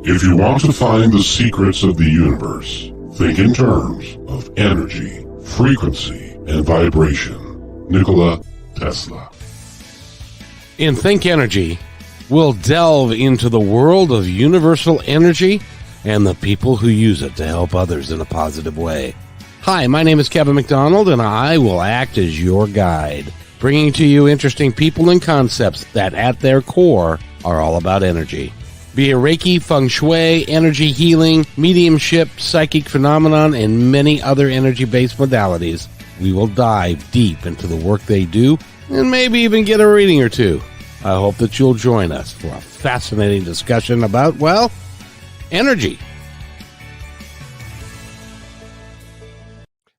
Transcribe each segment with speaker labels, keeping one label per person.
Speaker 1: If you want to find the secrets of the universe, think in terms of energy, frequency, and vibration. Nikola Tesla.
Speaker 2: In Think Energy, we'll delve into the world of universal energy and the people who use it to help others in a positive way. Hi, my name is Kevin McDonald, and I will act as your guide, bringing to you interesting people and concepts that at their core are all about energy. Be it Reiki, Feng Shui, energy healing, mediumship, psychic phenomenon, and many other energy-based modalities, we will dive deep into the work they do and maybe even get a reading or two. I hope that you'll join us for a fascinating discussion about, well, energy.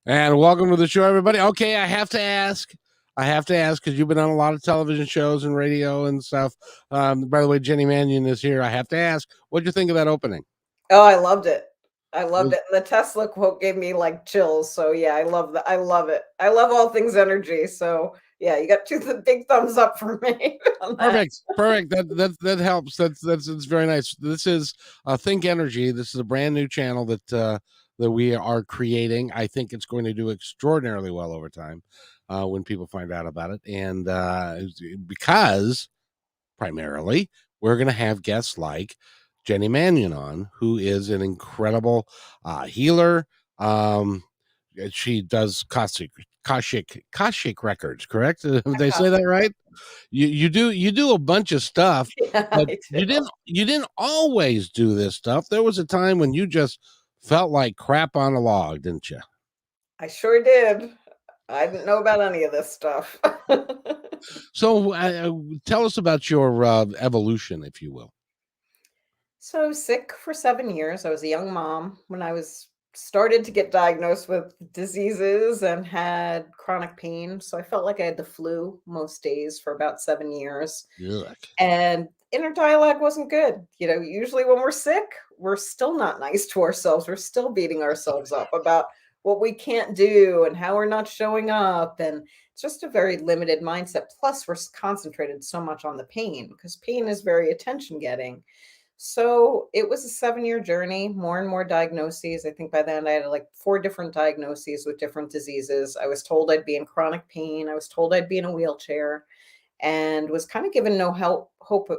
Speaker 2: And welcome to the show, everybody. Okay, I have to ask, because you've been on a lot of television shows and radio and stuff. By the way, Jenny Manion is here. I have to ask, what'd you think of that opening?
Speaker 3: Oh, I loved it. I loved it. The Tesla quote gave me like chills. So yeah, I love that. I love it. I love all things energy. So yeah, you got two big thumbs up for me.
Speaker 2: Perfect. That helps. That's very nice. This is Think Energy. This is a brand new channel that we are creating. I think it's going to do extraordinarily well over time. When people find out about it. And because primarily we're going to have guests like Jenny Manion on, who is an incredible healer. She does Akashic Records, correct? Did they say that right? You do a bunch of stuff,
Speaker 3: Yeah,
Speaker 2: but you didn't always do this stuff. There was a time when you just felt like crap on a log, didn't you?
Speaker 3: I sure did. I didn't know about any of this stuff.
Speaker 2: So tell us about your evolution, if you will.
Speaker 3: So I was sick for 7 years. I was a young mom when I started to get diagnosed with diseases and had chronic pain. So I felt like I had the flu most days for about 7 years.
Speaker 2: Yuck.
Speaker 3: And inner dialogue wasn't good. You know, usually when we're sick, we're still not nice to ourselves. We're still beating ourselves up about what we can't do and how we're not showing up. And it's just a very limited mindset. Plus, we're concentrated so much on the pain because pain is very attention getting. So it was a 7-year journey, more and more diagnoses. I think by then I had like 4 different diagnoses with different diseases. I was told I'd be in chronic pain. I was told I'd be in a wheelchair and was kind of given no hope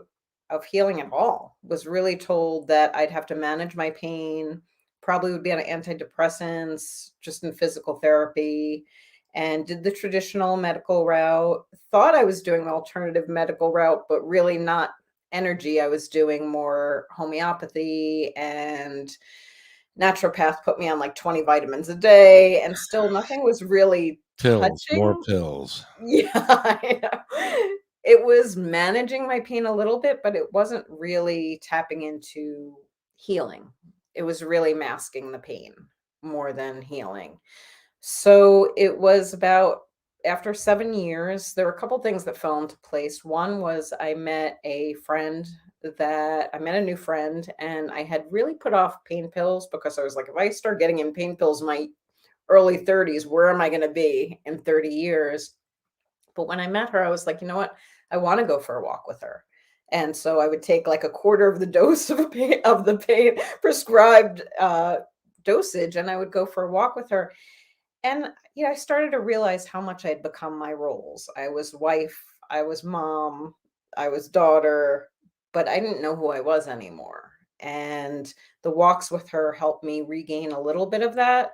Speaker 3: of healing at all. Was really told that I'd have to manage my pain, probably would be on antidepressants, just in physical therapy, and did the traditional medical route. Thought I was doing the alternative medical route, but really not energy. I was doing more homeopathy, and naturopath put me on like 20 vitamins a day, and still nothing was really touching.
Speaker 2: More pills.
Speaker 3: Yeah, I know. It was managing my pain a little bit, but it wasn't really tapping into healing. It was really masking the pain more than healing. So it was about after 7 years, there were a couple things that fell into place. One was I met a new friend, and I had really put off pain pills because I was like, if I start getting in pain pills in my early 30s, where am I going to be in 30 years? But when I met her, I was like, you know what? I want to go for a walk with her. And so I would take like a quarter of the dose of the pain prescribed dosage, and I would go for a walk with her. And I started to realize how much I had become my roles. I was wife, I was mom, I was daughter, but I didn't know who I was anymore. And the walks with her helped me regain a little bit of that.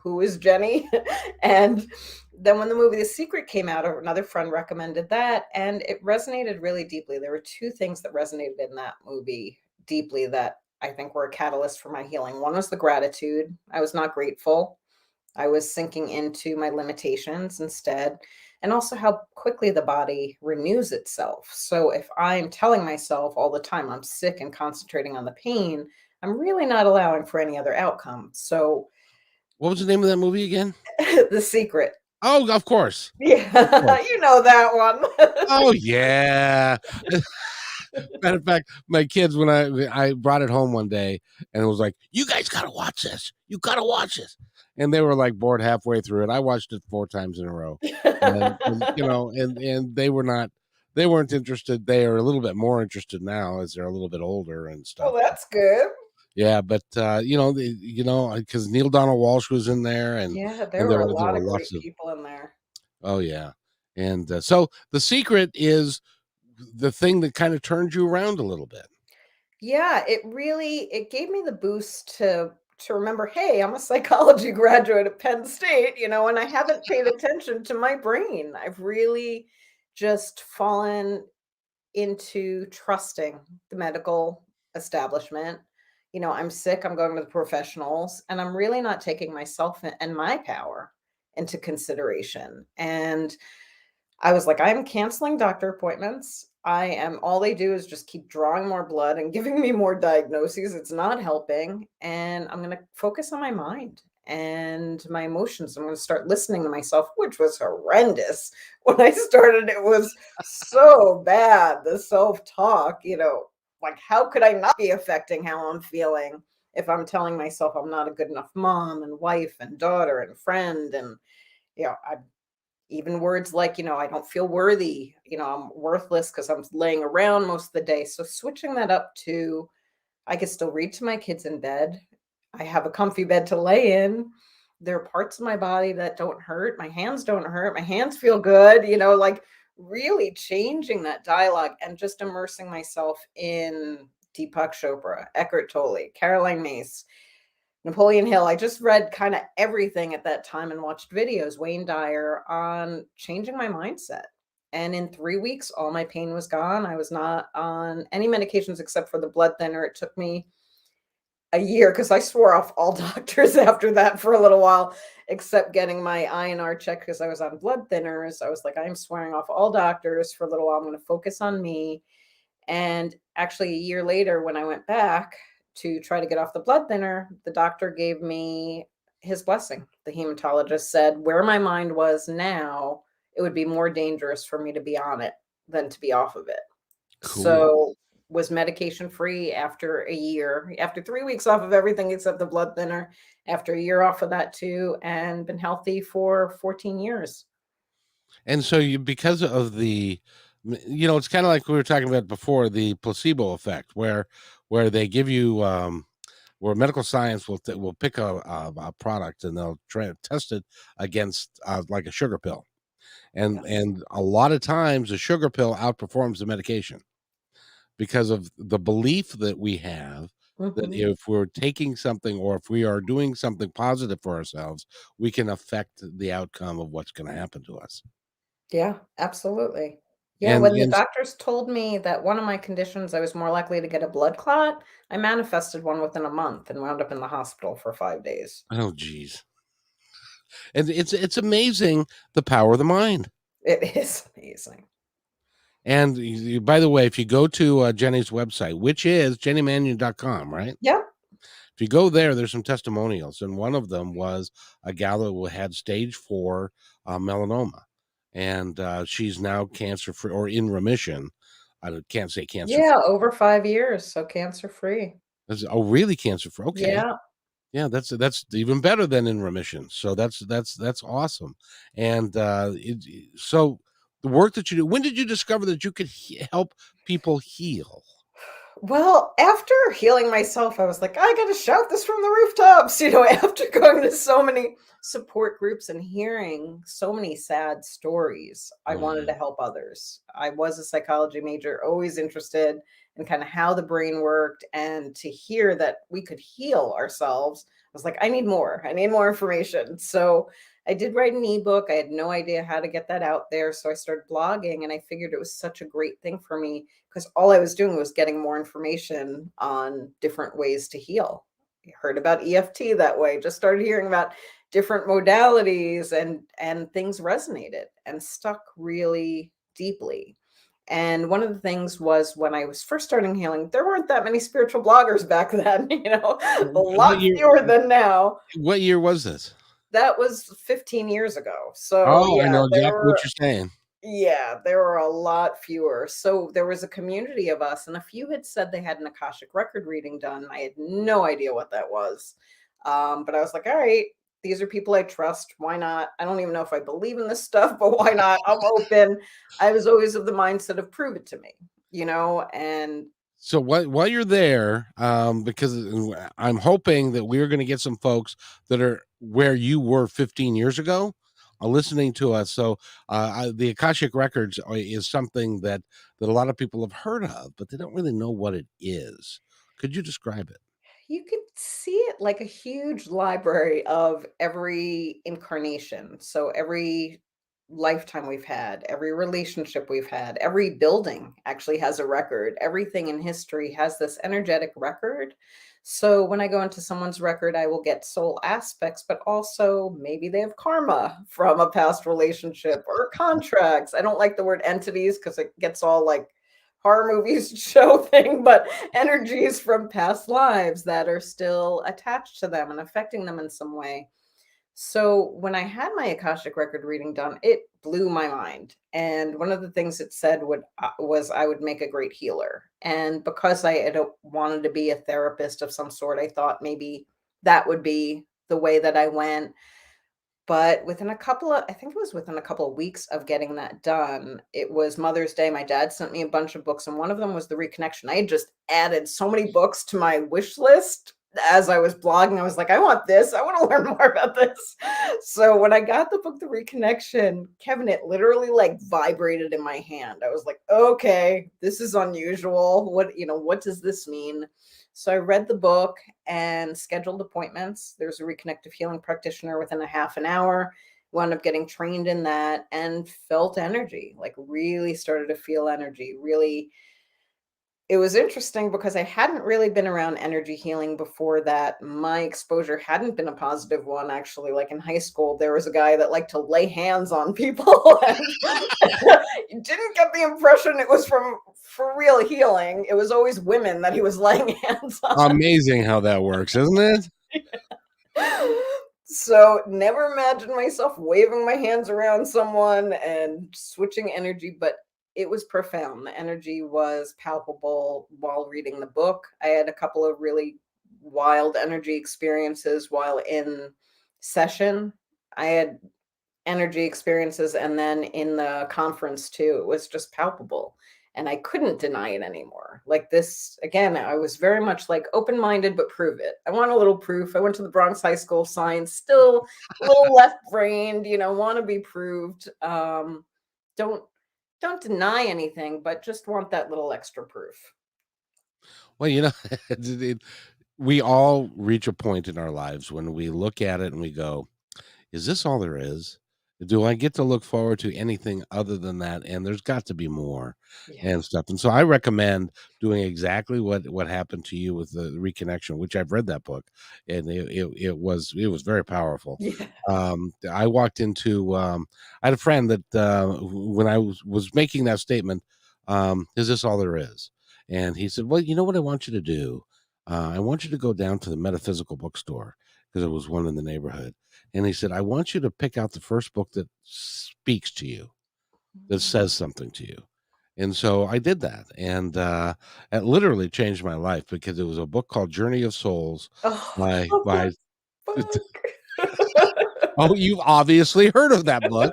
Speaker 3: Who is Jenny? And then when the movie The Secret came out, another friend recommended that, and it resonated really deeply. There were 2 things that resonated in that movie deeply that I think were a catalyst for my healing. One was the gratitude. I was not grateful. I was sinking into my limitations instead, and also how quickly the body renews itself. So if I'm telling myself all the time I'm sick and concentrating on the pain, I'm really not allowing for any other outcome. So
Speaker 2: what was the name of that movie again?
Speaker 3: The Secret.
Speaker 2: Oh, of course.
Speaker 3: Yeah,
Speaker 2: of course.
Speaker 3: You know that one.
Speaker 2: Oh, yeah. Matter of fact, my kids, when I brought it home one day, and it was like, you guys got to watch this. You got to watch this. And they were like bored halfway through it. I watched it 4 times in a row. And they were not they weren't interested. They are a little bit more interested now as they're a little bit older and stuff.
Speaker 3: Well, that's good.
Speaker 2: Yeah, but because Neil Donald Walsh was in there, and
Speaker 3: Yeah, there
Speaker 2: and
Speaker 3: were
Speaker 2: there
Speaker 3: a
Speaker 2: were
Speaker 3: lot of great
Speaker 2: lots of.
Speaker 3: people in there.
Speaker 2: Oh yeah, and so the secret is the thing that kind of turned you around a little bit.
Speaker 3: Yeah, it gave me the boost to remember, hey, I'm a psychology graduate at Penn State, and I haven't paid attention to my brain. I've really just fallen into trusting the medical establishment. I'm sick, I'm going to the professionals, and I'm really not taking myself and my power into consideration. And I was like, I'm canceling doctor appointments. All they do is just keep drawing more blood and giving me more diagnoses. It's not helping. And I'm going to focus on my mind and my emotions. I'm going to start listening to myself, which was horrendous. When I started, it was so bad. The self talk, like, how could I not be affecting how I'm feeling if I'm telling myself I'm not a good enough mom and wife and daughter and friend? And, I even words like, I don't feel worthy, I'm worthless because I'm laying around most of the day. So switching that up to I can still read to my kids in bed. I have a comfy bed to lay in. There are parts of my body that don't hurt. My hands don't hurt. My hands feel good, like really changing that dialogue and just immersing myself in Deepak Chopra, Eckhart Tolle, Caroline Myss, Napoleon Hill. I just read kind of everything at that time and watched videos, Wayne Dyer, on changing my mindset. And in 3 weeks, all my pain was gone. I was not on any medications except for the blood thinner. It took me a year because I swore off all doctors after that for a little while, except getting my INR checked because I was on blood thinners. I was like, I'm swearing off all doctors for a little while. I'm going to focus on me. And actually, a year later, when I went back to try to get off the blood thinner, the doctor gave me his blessing. The hematologist said, where my mind was now, it would be more dangerous for me to be on it than to be off of it.
Speaker 2: Cool.
Speaker 3: So was medication free after a year, after 3 weeks off of everything except the blood thinner, after a year off of that too, and been healthy for 14 years.
Speaker 2: And so because of it's kind of like we were talking about before, the placebo effect, where they give you, where medical science will pick a product and they'll test it against like a sugar pill, and
Speaker 3: Yes.
Speaker 2: a lot of times the sugar pill outperforms the medication because of the belief that we have that
Speaker 3: Mhm.
Speaker 2: if we're taking something or if we are doing something positive for ourselves, we can affect the outcome of what's going to happen to us.
Speaker 3: Yeah, absolutely. Yeah,
Speaker 2: And
Speaker 3: when the doctors told me that one of my conditions, I was more likely to get a blood clot, I manifested one within a month and wound up in the hospital for 5 days.
Speaker 2: oh geez, and it's amazing the power of the mind.
Speaker 3: It is amazing.
Speaker 2: And by the way, if you go to Jenny's website, which is jennymanion.com, right?
Speaker 3: Yeah.
Speaker 2: If you go there, there's some testimonials, and one of them was a gal who had stage 4 melanoma, and she's now cancer free or in remission. I can't say cancer
Speaker 3: Yeah,
Speaker 2: free.
Speaker 3: over 5 years, so cancer free.
Speaker 2: Oh, really cancer free? Okay,
Speaker 3: Yeah.
Speaker 2: yeah, that's even better than in remission. So that's awesome. And so the work that you do. When did you discover that you could help people heal?
Speaker 3: Well, after healing myself, I was like, I gotta shout this from the rooftops, after going to so many support groups and hearing so many sad stories. I
Speaker 2: Oh
Speaker 3: wanted
Speaker 2: yeah.
Speaker 3: to help others. I was a psychology major, always interested in kind of how the brain worked, and to hear that we could heal ourselves, I was like, I need more. I need more information. So I did write an ebook. I had no idea how to get that out there. So I started blogging, and I figured it was such a great thing for me because all I was doing was getting more information on different ways to heal. I heard about EFT that way, just started hearing about different modalities, and things resonated and stuck really deeply. And one of the things was when I was first starting healing, there weren't that many spiritual bloggers back then, a
Speaker 2: What
Speaker 3: lot
Speaker 2: year?
Speaker 3: fewer than now.
Speaker 2: What year was this?
Speaker 3: That was 15 years ago. So
Speaker 2: Oh, I
Speaker 3: yeah,
Speaker 2: know exactly what you're saying.
Speaker 3: there were a lot fewer. So there was a community of us, and a few had said they had an Akashic record reading done. I had no idea what that was. But I was like, all right, these are people I trust. Why not? I don't even know if I believe in this stuff, but why not? I'm open. I was always of the mindset of prove it to me, and
Speaker 2: So while you're there, because I'm hoping that we're going to get some folks that are where you were 15 years ago, listening to us. So the Akashic Records is something that a lot of people have heard of, but they don't really know what it is. Could you describe it?
Speaker 3: you could see it like a huge library of every incarnation. So every lifetime we've had, every relationship we've had, every building actually has a record. Everything in history has this energetic record. So when I go into someone's record, I will get soul aspects, but also maybe they have karma from a past relationship or contracts. I don't like the word entities because it gets all like horror movies show thing, but energies from past lives that are still attached to them and affecting them in some way. So when I had my Akashic record reading done, it blew my mind. And one of the things it said was I would make a great healer. And because I had wanted to be a therapist of some sort, I thought maybe that would be the way that I went. But I think it was within a couple of weeks of getting that done, it was Mother's Day. My dad sent me a bunch of books, and one of them was The Reconnection. I had just added so many books to my wish list as I was blogging. I was like, I want this. I want to learn more about this. So when I got the book, The Reconnection, Kevin, it literally like vibrated in my hand. I was like, okay, this is unusual. What does this mean? So I read the book and scheduled appointments. There's a reconnective healing practitioner within a half an hour. Wound up getting trained in that and felt energy, like really started to feel energy. Really, it was interesting because I hadn't really been around energy healing before that. My exposure hadn't been a positive one, actually. Like in high school, there was a guy that liked to lay hands on people. And you didn't get the impression it was for real healing. It was always women that he was laying hands on.
Speaker 2: Amazing how that works, isn't it?
Speaker 3: So never imagined myself waving my hands around someone and switching energy, but it was profound. The energy was palpable while reading the book. I had a couple of really wild energy experiences while in session. I had energy experiences, and then in the conference too. It was just palpable. And I couldn't deny it anymore. Like this, again, I was very much like open-minded, but prove it. I want a little proof. I went to the Bronx High School of Science, still a little left-brained, want to be proved. Don't deny anything, but just want that little extra proof.
Speaker 2: Well, we all reach a point in our lives when we look at it and we go, is this all there is? Do I get to look forward to anything other than that? And there's got to be more
Speaker 3: Yeah.
Speaker 2: and stuff. And so I recommend doing exactly what happened to you with the reconnection, which I've read that book, and it was very powerful.
Speaker 3: Yeah.
Speaker 2: I walked into I had a friend that when I was making that statement, is this all there is? And he said, well, you know what I want you to do? I want you to go down to the metaphysical bookstore, because there was one in the neighborhood. And he said, I want you to pick out the first book that speaks to you, that says something to you. And so I did that. And it literally changed my life, because it was a book called Journey of Souls by oh, you've obviously heard of that book.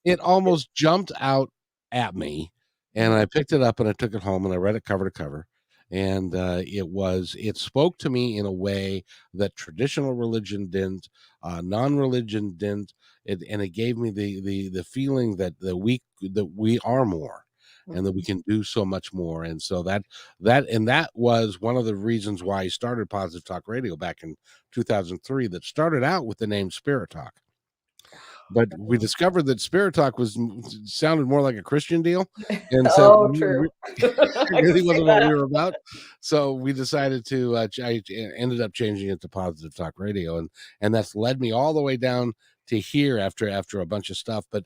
Speaker 2: It almost jumped out at me, and I picked it up and I took it home and I read it cover to cover. And it spoke to me in a way that traditional religion didn't, non-religion didn't. And it gave me the feeling that we are more, and that we can do so much more. And so that was one of the reasons why I started Positive Talk Radio back in 2003. That started out with the name Spirit Talk. But we discovered that Spirit Talk sounded more like a Christian deal, and so
Speaker 3: True.
Speaker 2: it really wasn't what we were about. So we decided to. I ended up changing it to Positive Talk Radio, and that's led me all the way down to here after a bunch of stuff. But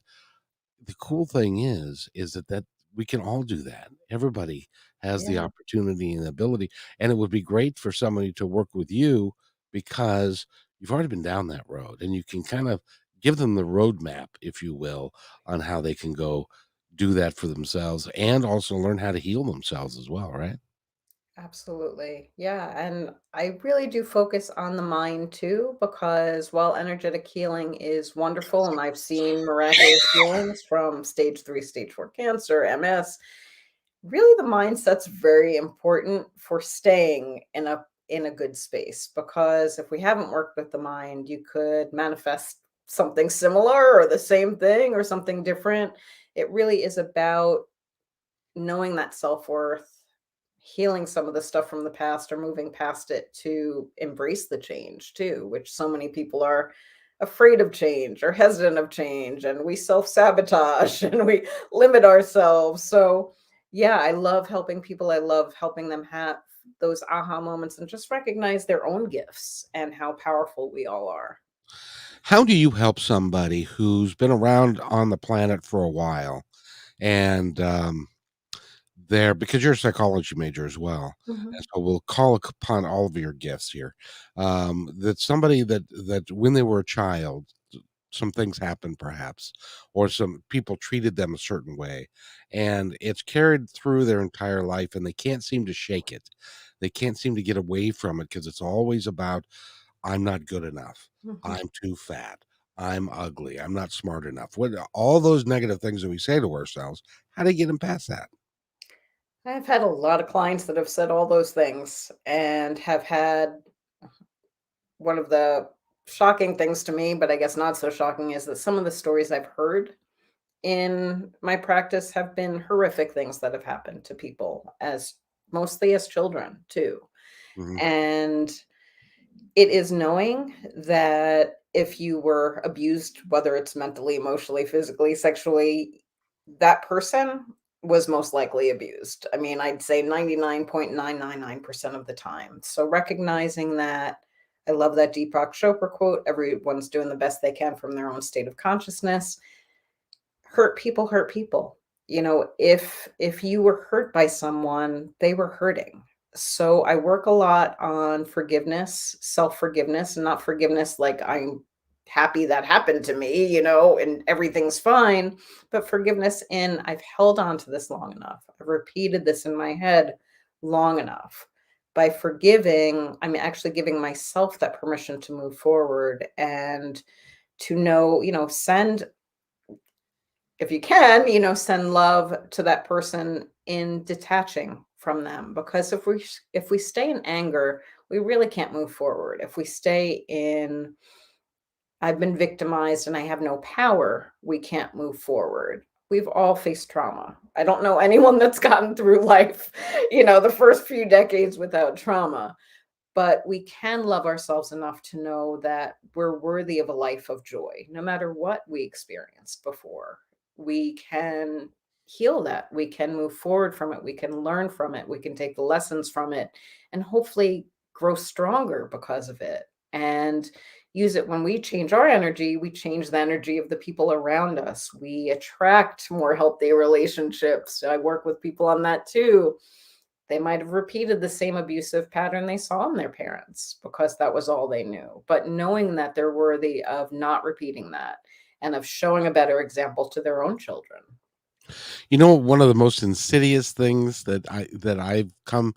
Speaker 2: the cool thing is that we can all do that. Everybody has the opportunity and ability, and it would be great for somebody to work with you, because you've already been down that road, and you can kind of give them the roadmap, if you will, on how they can go do that for themselves, and also learn how to heal themselves as well, right?
Speaker 3: Absolutely. Yeah. And I really do focus on the mind too, because while energetic healing is wonderful, and I've seen miraculous healings from stage 3, stage 4 cancer, MS, really the mindset's very important for staying in a good space. Because if we haven't worked with the mind, you could manifest something similar or the same thing or something different. It really is about knowing that self-worth, healing some of the stuff from the past or moving past it to embrace the change too, which so many people are afraid of change or hesitant of change, and we self-sabotage and we limit ourselves. So yeah, I love helping people. I love helping them have those aha moments and just recognize their own gifts and how powerful we all are.
Speaker 2: How do you help somebody who's been around on the planet for a while and there because you're a psychology major as well,
Speaker 3: Mhm.
Speaker 2: and so we'll call upon all of your gifts here. That somebody that when they were a child, some things happened perhaps, or some people treated them a certain way, and it's carried through their entire life, and they can't seem to shake it. They can't seem to get away from it because it's always about I'm not good enough.
Speaker 3: Mhm.
Speaker 2: I'm too fat. I'm ugly. I'm not smart enough. What all those negative things that we say to ourselves, how do you get them past that?
Speaker 3: I've had a lot of clients that have said all those things and have had one of the shocking things to me, but I guess not so shocking, is that some of the stories I've heard in my practice have been horrific things that have happened to people, as mostly as children too.
Speaker 2: Mhm.
Speaker 3: And it is knowing that if you were abused, whether it's mentally, emotionally, physically, sexually, that person was most likely abused. I mean, I'd say 99.999% of the time. So recognizing that, I love that Deepak Chopra quote, everyone's doing the best they can from their own state of consciousness. Hurt people hurt people. You know, if you were hurt by someone, they were hurting. So I work a lot on forgiveness, self-forgiveness, and not forgiveness like I'm happy that happened to me, and everything's fine, but forgiveness in I've held on to this long enough. I've repeated this in my head long enough. By forgiving, I'm actually giving myself that permission to move forward and to know, send if you can, send love to that person in detaching from them, because if we stay in anger, we really can't move forward. If we stay in I've been victimized and I have no power, we can't move forward. We've all faced trauma. I don't know anyone that's gotten through life, the first few decades without trauma, but we can love ourselves enough to know that we're worthy of a life of joy, no matter what we experienced before. We can heal that. We can move forward from it. We can learn from it. We can take the lessons from it and hopefully grow stronger because of it. And use it when we change our energy, we change the energy of the people around us. We attract more healthy relationships. I work with people on that too. They might have repeated the same abusive pattern they saw in their parents because that was all they knew. But knowing that they're worthy of not repeating that and of showing a better example to their own children.
Speaker 2: You know, one of the most insidious things that I've come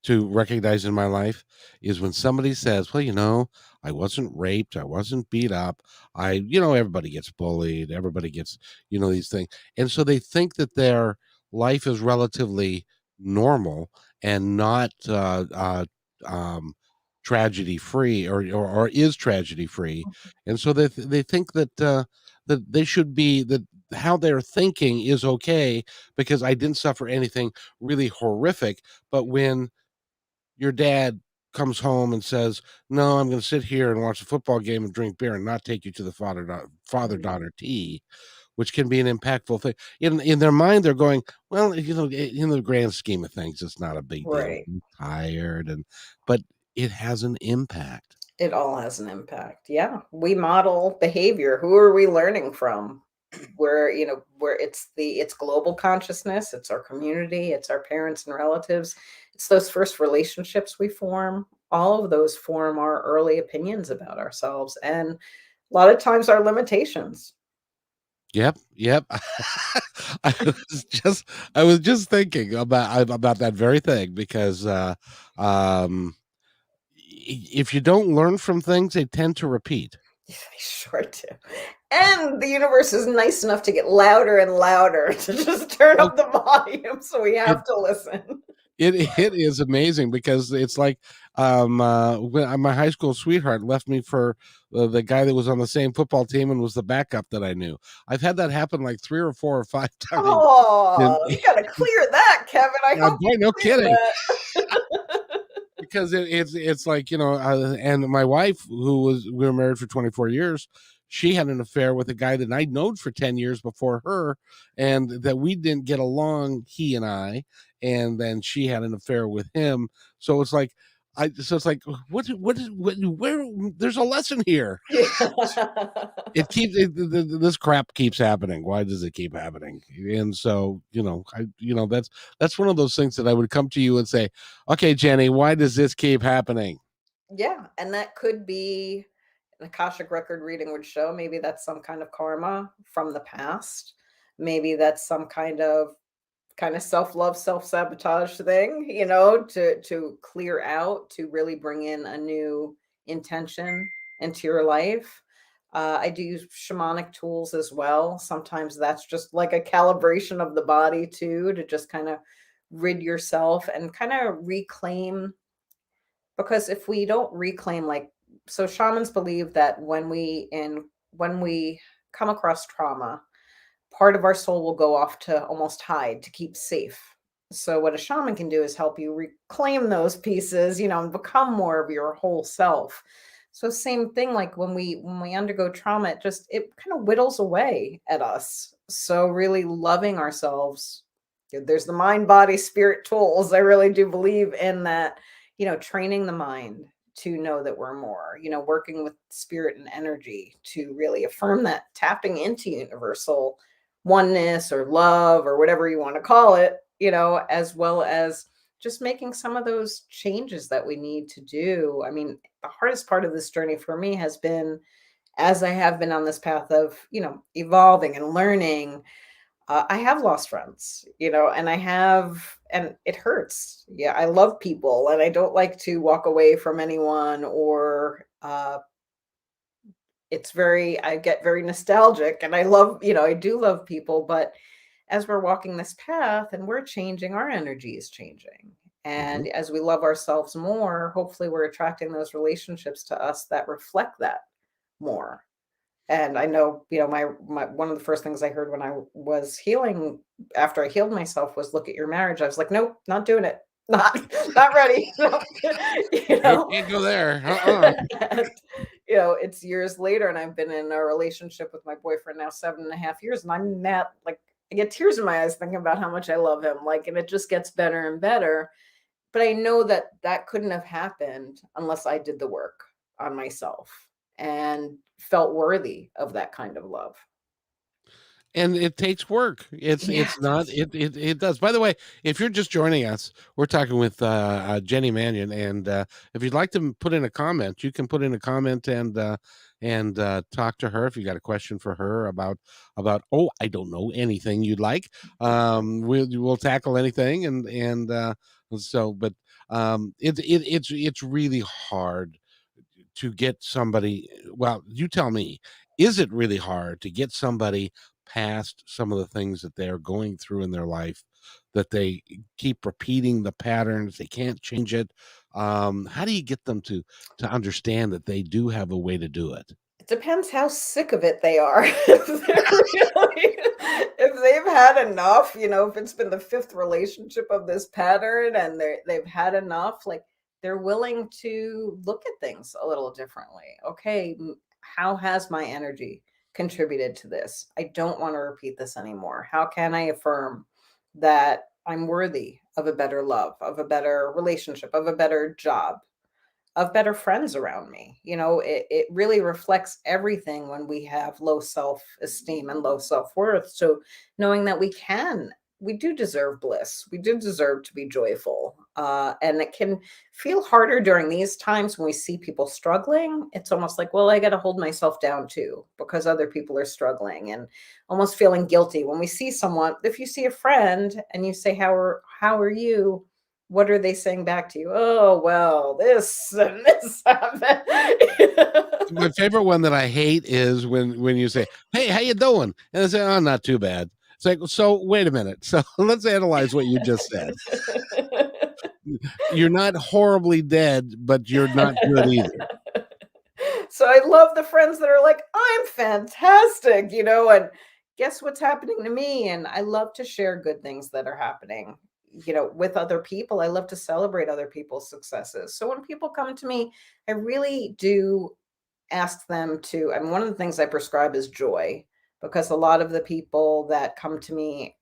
Speaker 2: to recognize in my life is when somebody says, "Well, I wasn't raped, I wasn't beat up. Everybody gets bullied, everybody gets, these things." And so they think that their life is relatively normal and not um, tragedy free or is tragedy free. And so they think that they should be that how they're thinking is okay because I didn't suffer anything really horrific. But when your dad comes home and says, "No, I'm gonna sit here and watch a football game and drink beer and not take you to the
Speaker 3: Mhm.
Speaker 2: father-daughter tea," which can be an impactful thing. In their mind, they're going, "Well, in the grand scheme of things, it's not a big deal.
Speaker 3: Right.
Speaker 2: I'm tired," but it has an impact.
Speaker 3: It all has an impact. Yeah. We model behavior. Who are we learning from? Where it's global consciousness, it's our community, it's our parents and relatives, it's those first relationships we form. All of those form our early opinions about ourselves and a lot of times our limitations.
Speaker 2: Yep, yep. I I was just thinking about that very thing because um if you don't learn from things, they tend to repeat.
Speaker 3: Yeah, they sure do. And the universe is nice enough to get louder and louder to just turn
Speaker 2: Oh,
Speaker 3: up the volume, so we
Speaker 2: it
Speaker 3: have to listen.
Speaker 2: it is amazing because it's like when my high school sweetheart left me for the guy that was on the same football team and was the backup that I knew. I've had that happen like 3 or 4 or 5 times. And
Speaker 3: Oh, you gotta clear that, Kevin. I hope
Speaker 2: boy, no
Speaker 3: you clear
Speaker 2: kidding.
Speaker 3: that.
Speaker 2: Because it's like, and my wife, we were married for 24 years, she had an affair with a guy that I'd known for 10 years before her, and that we didn't get along, he and I, and then she had an affair with him. So it's like, where, there's a lesson here.
Speaker 3: Yeah.
Speaker 2: This crap keeps happening. Why does it keep happening? And so, that's one of those things that I would come to you and say, okay, Jenny, why does this keep happening?
Speaker 3: Yeah, and that could be an Akashic record reading would show maybe that's some kind of karma from the past. Maybe that's some kind of self-love, self-sabotage thing, to clear out, to really bring in a new intention into your life. I do use shamanic tools as well. Sometimes that's just like a calibration of the body too, to just kind of rid yourself and kind of reclaim. Because if we don't reclaim, like, so shamans believe that when we come across trauma, part of our soul will go off to almost hide to keep safe. So what a shaman can do is help you reclaim those pieces, and become more of your whole self. So same thing, like when we undergo trauma, it kind of whittles away at us. So really loving ourselves. There's the mind, body, spirit tools. I really do believe in that, training the mind to know that we're more, working with spirit and energy to really affirm that, tapping into universal oneness or love or whatever you want to call it, as well as just making some of those changes that we need to do. I mean, the hardest part of this journey for me has been, as I have been on this path of, evolving and learning, I have lost friends, and it hurts. Yeah, I love people and I don't like to walk away from anyone, or I get very nostalgic, and I love, I do love people, but as we're walking this path and we're changing, our energy is changing.
Speaker 2: Mhm.
Speaker 3: And as we love ourselves more, hopefully we're attracting those relationships to us that reflect that more. And I know, my one of the first things I heard when I was healing, after I healed myself, was look at your marriage. I was like, nope, not doing it. Not not ready. Nope. you
Speaker 2: Nope,
Speaker 3: know.
Speaker 2: can't go there.
Speaker 3: And, it's years later, and I've been in a relationship with my boyfriend now 7.5 years, and I'm not like, I get tears in my eyes thinking about how much I love him. Like, and it just gets better and better. But I know that that couldn't have happened unless I did the work on myself and felt worthy of that kind of love.
Speaker 2: And it takes work. It's not
Speaker 3: Yes.
Speaker 2: it does. By the way, if you're just joining us, we're talking with Jenny Manion, and if you'd like to put in a comment, you can put in a comment and talk to her if you got a question for her about I don't know, anything you'd like. We'll tackle anything, and so, but it's really hard to get somebody. Well, you tell me, is it really hard to get somebody past some of the things that they're going through in their life, that they keep repeating the patterns, they can't change it? How do you get them to understand that they do have a way to do it?
Speaker 3: It depends how sick of it they are. If they've had enough, if it's been the fifth relationship of this pattern and they've had enough, like, they're willing to look at things a little differently. Okay, how has my energy contributed to this? I don't want to repeat this anymore. How can I affirm that I'm worthy of a better love, of a better relationship, of a better job, of better friends around me? It really reflects everything when we have low self-esteem and low self-worth. So knowing that we do deserve bliss, we do deserve to be joyful. And it can feel harder during these times when we see people struggling. It's almost like, well, I got to hold myself down too because other people are struggling, and almost feeling guilty when we see someone. If you see a friend and you say, how are you? What are they saying back to you? Oh, well, this and this happened.
Speaker 2: My favorite one that I hate is when you say, "Hey, how you doing?" and they say, "Oh, not too bad." It's like, so wait a minute. So let's analyze what you just said. You're not horribly dead, but you're not good either.
Speaker 3: So I love the friends that are like, I'm fantastic, and guess what's happening to me? And I love to share good things that are happening, with other people. I love to celebrate other people's successes. So when people come to me, I really do ask them to, and one of the things I prescribe is joy, because a lot of the people that come to me,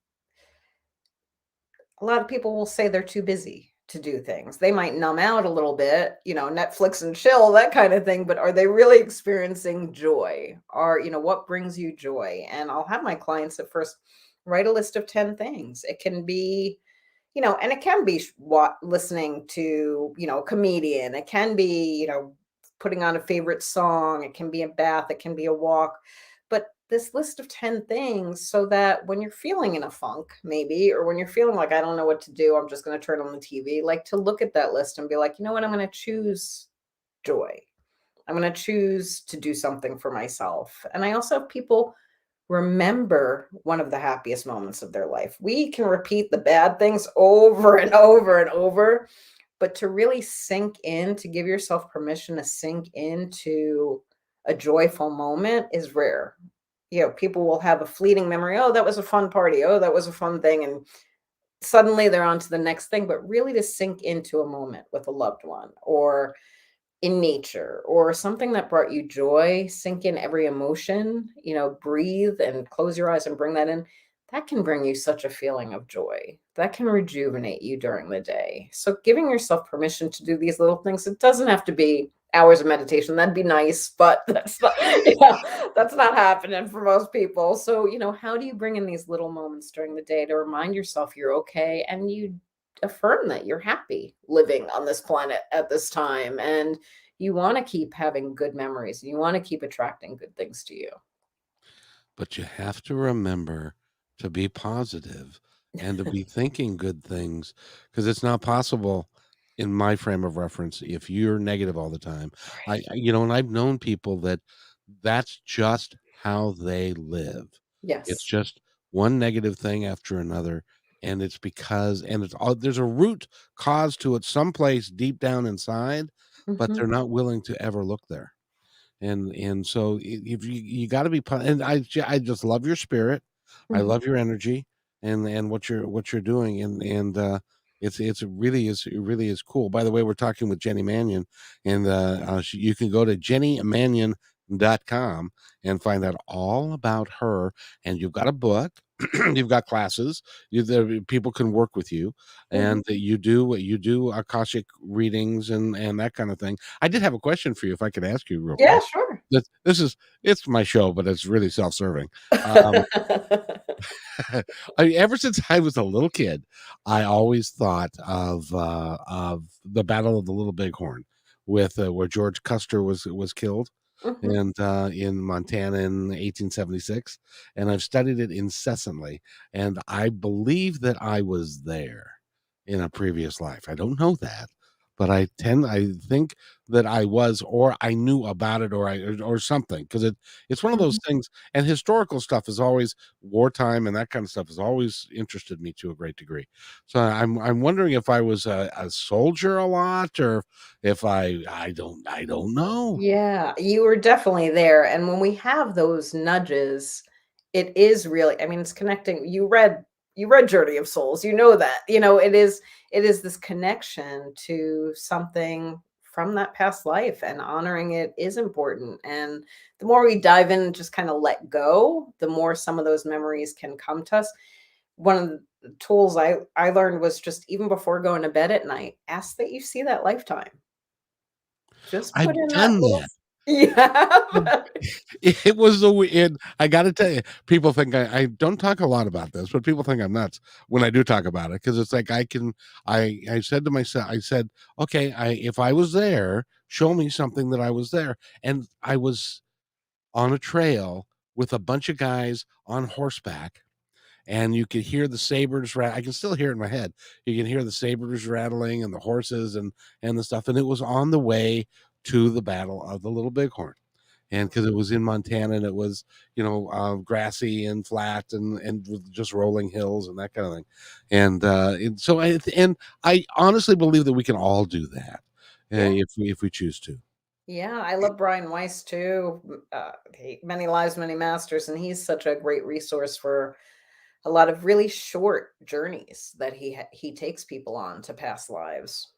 Speaker 3: a lot of people will say they're too busy to do things. They might numb out a little bit, Netflix and chill, that kind of thing, but are they really experiencing joy? Or, what brings you joy? And I'll have my clients at first write a list of 10 things. It can be, and it can be what listening to, a comedian. It can be, putting on a favorite song. It can be a bath. It can be a walk. But this list of 10 things, so that when you're feeling in a funk, maybe, or when you're feeling like, I don't know what to do, I'm just going to turn on the TV, like to look at that list and be like, you know what, I'm going to choose joy. I'm going to choose to do something for myself. And I also have people remember one of the happiest moments of their life. We can repeat the bad things over and over and over, but to really sink in, to give yourself permission to sink into a joyful moment is rare. People will have a fleeting memory. Oh, that was a fun party. Oh, that was a fun thing. And suddenly they're on to the next thing. But really to sink into a moment with a loved one, or in nature, or something that brought you joy, sink in every emotion, breathe and close your eyes and bring that in. That can bring you such a feeling of joy. That can rejuvenate you during the day. So giving yourself permission to do these little things, it doesn't have to be hours of meditation. That'd be nice, but that's not, that's not happening for most people. So, how do you bring in these little moments during the day to remind yourself you're okay, and you affirm that you're happy living on this planet at this time, and you want to keep having good memories, and you want to keep attracting good things to you.
Speaker 2: But you have to remember to be positive and to be thinking good things, because it's not possible in my frame of reference if you're negative all the time. And I've known people that's just how they live. It's
Speaker 3: Yes.
Speaker 2: just one negative thing after another. And it's because, and it's all, there's a root cause to it someplace deep down inside, but they're
Speaker 3: Mhm.
Speaker 2: not willing to ever look there. And so if you got to be and I just love your spirit. I
Speaker 3: Mhm.
Speaker 2: love your energy and what you're doing, and it really is cool. By the way, we're talking with Jenny Manion, and you can go to jennymannion.com and find out all about her. And you've got a book, you've got classes, people can work with you,
Speaker 3: Mhm.
Speaker 2: and that you do Akashic readings and that kind of thing. I did have a question for you, if I could ask you real
Speaker 3: Yeah,
Speaker 2: quick.
Speaker 3: sure.
Speaker 2: It's my show, but it's really self-serving. Um, ever since I was a little kid, I always thought of the Battle of the Little Bighorn, with where George Custer was killed,
Speaker 3: Mhm.
Speaker 2: and in Montana in 1876, and I've studied it incessantly, and I believe that I was there in a previous life. I don't know that, but I think that I was, or I knew about it, or something, because it's one of those
Speaker 3: Mhm.
Speaker 2: things. And historical stuff is always, wartime and that kind of stuff has always interested me to a great degree. So I'm wondering if I was a soldier a lot, or if I don't know.
Speaker 3: Yeah, you were definitely there, and when we have those nudges, it is really, I mean, it's connecting. You read Journey of Souls, that. It is this connection to something from that past life, and honoring it is important. And the more we dive in and just kind of let go, the more some of those memories can come to us. One of the tools I learned was, just even before going to bed at night, ask that you see that lifetime. Just put
Speaker 2: I've
Speaker 3: in that
Speaker 2: done
Speaker 3: little
Speaker 2: that. And
Speaker 3: Yeah.
Speaker 2: it was a weird. I got to tell you, people think I don't talk a lot about this, but people think I'm nuts when I do talk about it because it's like I can. I said to myself, I said, okay, if I was there, show me something that I was there, and I was on a trail with a bunch of guys on horseback, and you could hear the sabers I can still hear it in my head. You can hear the sabers rattling and the horses and the stuff, and it was on the way to the Battle of the Little Bighorn. And because it was in Montana and it was, grassy and flat and with just rolling hills and that kind of thing. And I honestly believe that we can all do that
Speaker 3: Yeah.
Speaker 2: if we choose to.
Speaker 3: Yeah, I love Brian Weiss too. Many Lives, Many Masters, and he's such a great resource for a lot of really short journeys that he takes people on to past lives.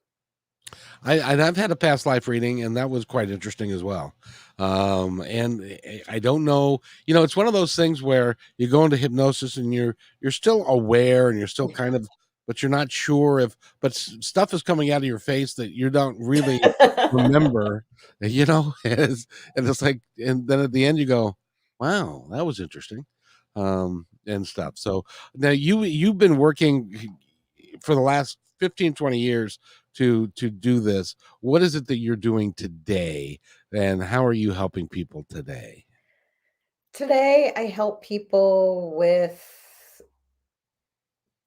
Speaker 2: I've had a past life reading, and that was quite interesting as well. And I don't know, it's one of those things where you go into hypnosis and you're still aware and you're still kind of, but you're not sure but stuff is coming out of your face that you don't really remember, and it's like, and then at the end you go, wow, that was interesting, and stuff. So now you've been working for the last 15, 20 years to do this. What is it that you're doing today, and how are you helping people today?
Speaker 3: Today, I help people with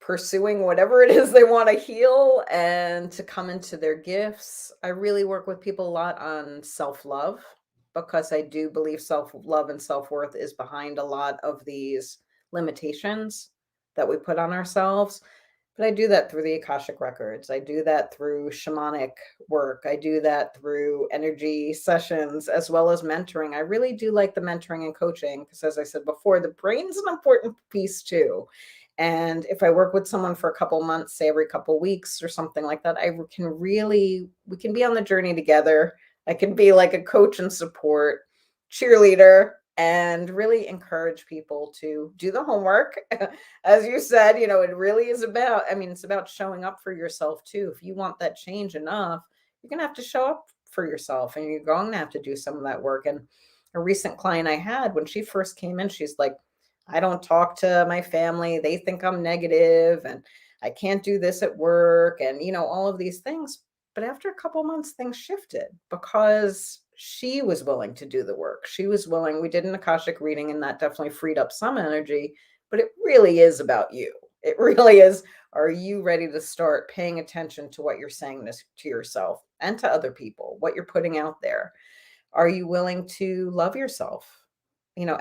Speaker 3: pursuing whatever it is they want to heal and to come into their gifts. I really work with people a lot on self love because I do believe self love and self worth is behind a lot of these limitations that we put on ourselves. But I do that through the Akashic Records. I do that through shamanic work. I do that through energy sessions as well as mentoring. I really do like the mentoring and coaching because, as I said before, the brain's an important piece too. And if I work with someone for a couple months, say every couple weeks or something like that, we can be on the journey together. I can be like a coach and support cheerleader and really encourage people to do the homework. As you said, it really is about, I mean, it's about showing up for yourself too. If you want that change enough, you're going to have to show up for yourself and you're going to have to do some of that work. And a recent client I had, when she first came in, she's like, I don't talk to my family. They think I'm negative and I can't do this at work and, all of these things. But after a couple months, things shifted because she was willing to do the work. She was willing. We did an Akashic reading, and that definitely freed up some energy. But it really is about you. It really is. Are you ready to start paying attention to what you're saying to yourself and to other people, what you're putting out there? Are you willing to love yourself,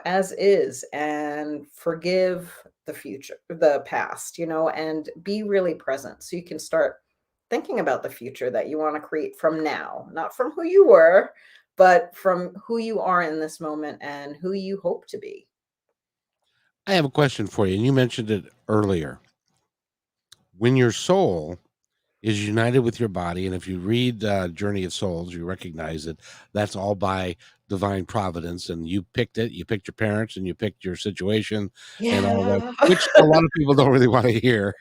Speaker 3: as is and forgive the future, the past, and be really present so you can start thinking about the future that you want to create from now, not from who you were, but from who you are in this moment and who you hope to be.
Speaker 2: I have a question for you, and you mentioned it earlier. When your soul is united with your body, and if you read Journey of Souls, you recognize that that's all by divine providence, and you picked it. You picked your parents, and you picked your situation, and all that,
Speaker 3: Yeah.
Speaker 2: which a lot of people don't really want to hear.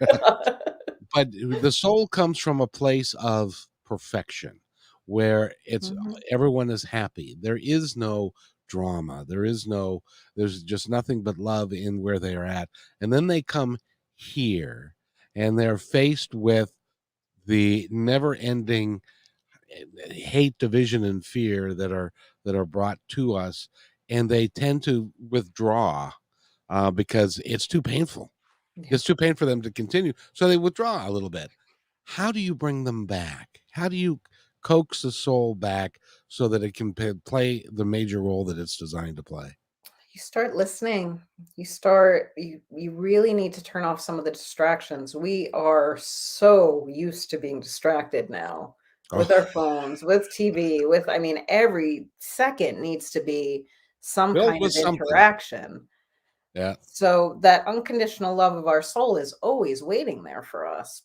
Speaker 2: But the soul comes from a place of perfection where it's
Speaker 3: Mhm.
Speaker 2: everyone is happy. There is no drama. There's just nothing but love in where they are at. And then they come here and they're faced with the never ending hate, division, and fear that are brought to us, and they tend to withdraw because it's too painful.
Speaker 3: Yeah.
Speaker 2: It's too painful for them to continue, so they withdraw a little bit. How do you bring them back? How do you coax the soul back so that it can play the major role that it's designed to play?
Speaker 3: You start listening. You really need to turn off some of the distractions. We are so used to being distracted now with
Speaker 2: Oh,
Speaker 3: our phones, with TV, I mean, every second needs to be some
Speaker 2: filled
Speaker 3: kind
Speaker 2: with
Speaker 3: of
Speaker 2: something.
Speaker 3: interaction.
Speaker 2: Yeah.
Speaker 3: So that unconditional love of our soul is always waiting there for us.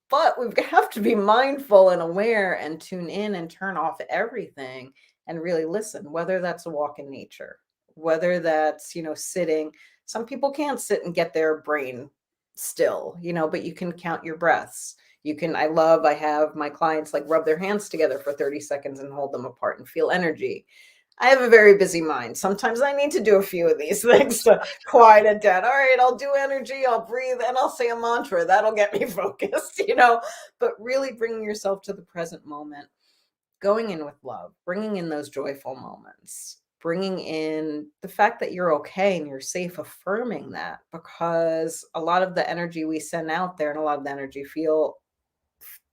Speaker 3: But we have to be mindful and aware and tune in and turn off everything and really listen, whether that's a walk in nature, whether that's, sitting. Some people can't sit and get their brain still, but you can count your breaths. I have my clients like rub their hands together for 30 seconds and hold them apart and feel energy. I have a very busy mind. Sometimes I need to do a few of these things to quiet it down. All right, I'll do energy, I'll breathe, and I'll say a mantra. That'll get me focused. But really bringing yourself to the present moment, going in with love, bringing in those joyful moments, bringing in the fact that you're okay and you're safe, affirming that, because a lot of the energy we send out there and a lot of the energy feel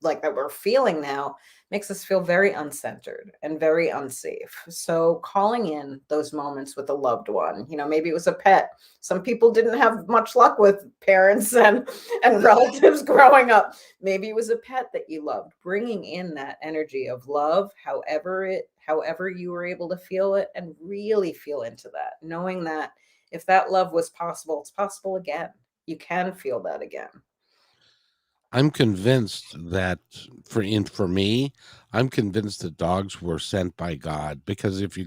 Speaker 3: like that we're feeling now makes us feel very uncentered and very unsafe. So calling in those moments with a loved one, maybe it was a pet. Some people didn't have much luck with parents and relatives growing up. Maybe it was a pet that you loved. Bringing in that energy of love, however you were able to feel it, and really feel into that, knowing that if that love was possible, it's possible again. You can feel that again.
Speaker 2: I'm convinced that for me, I'm convinced that dogs were sent by God, because if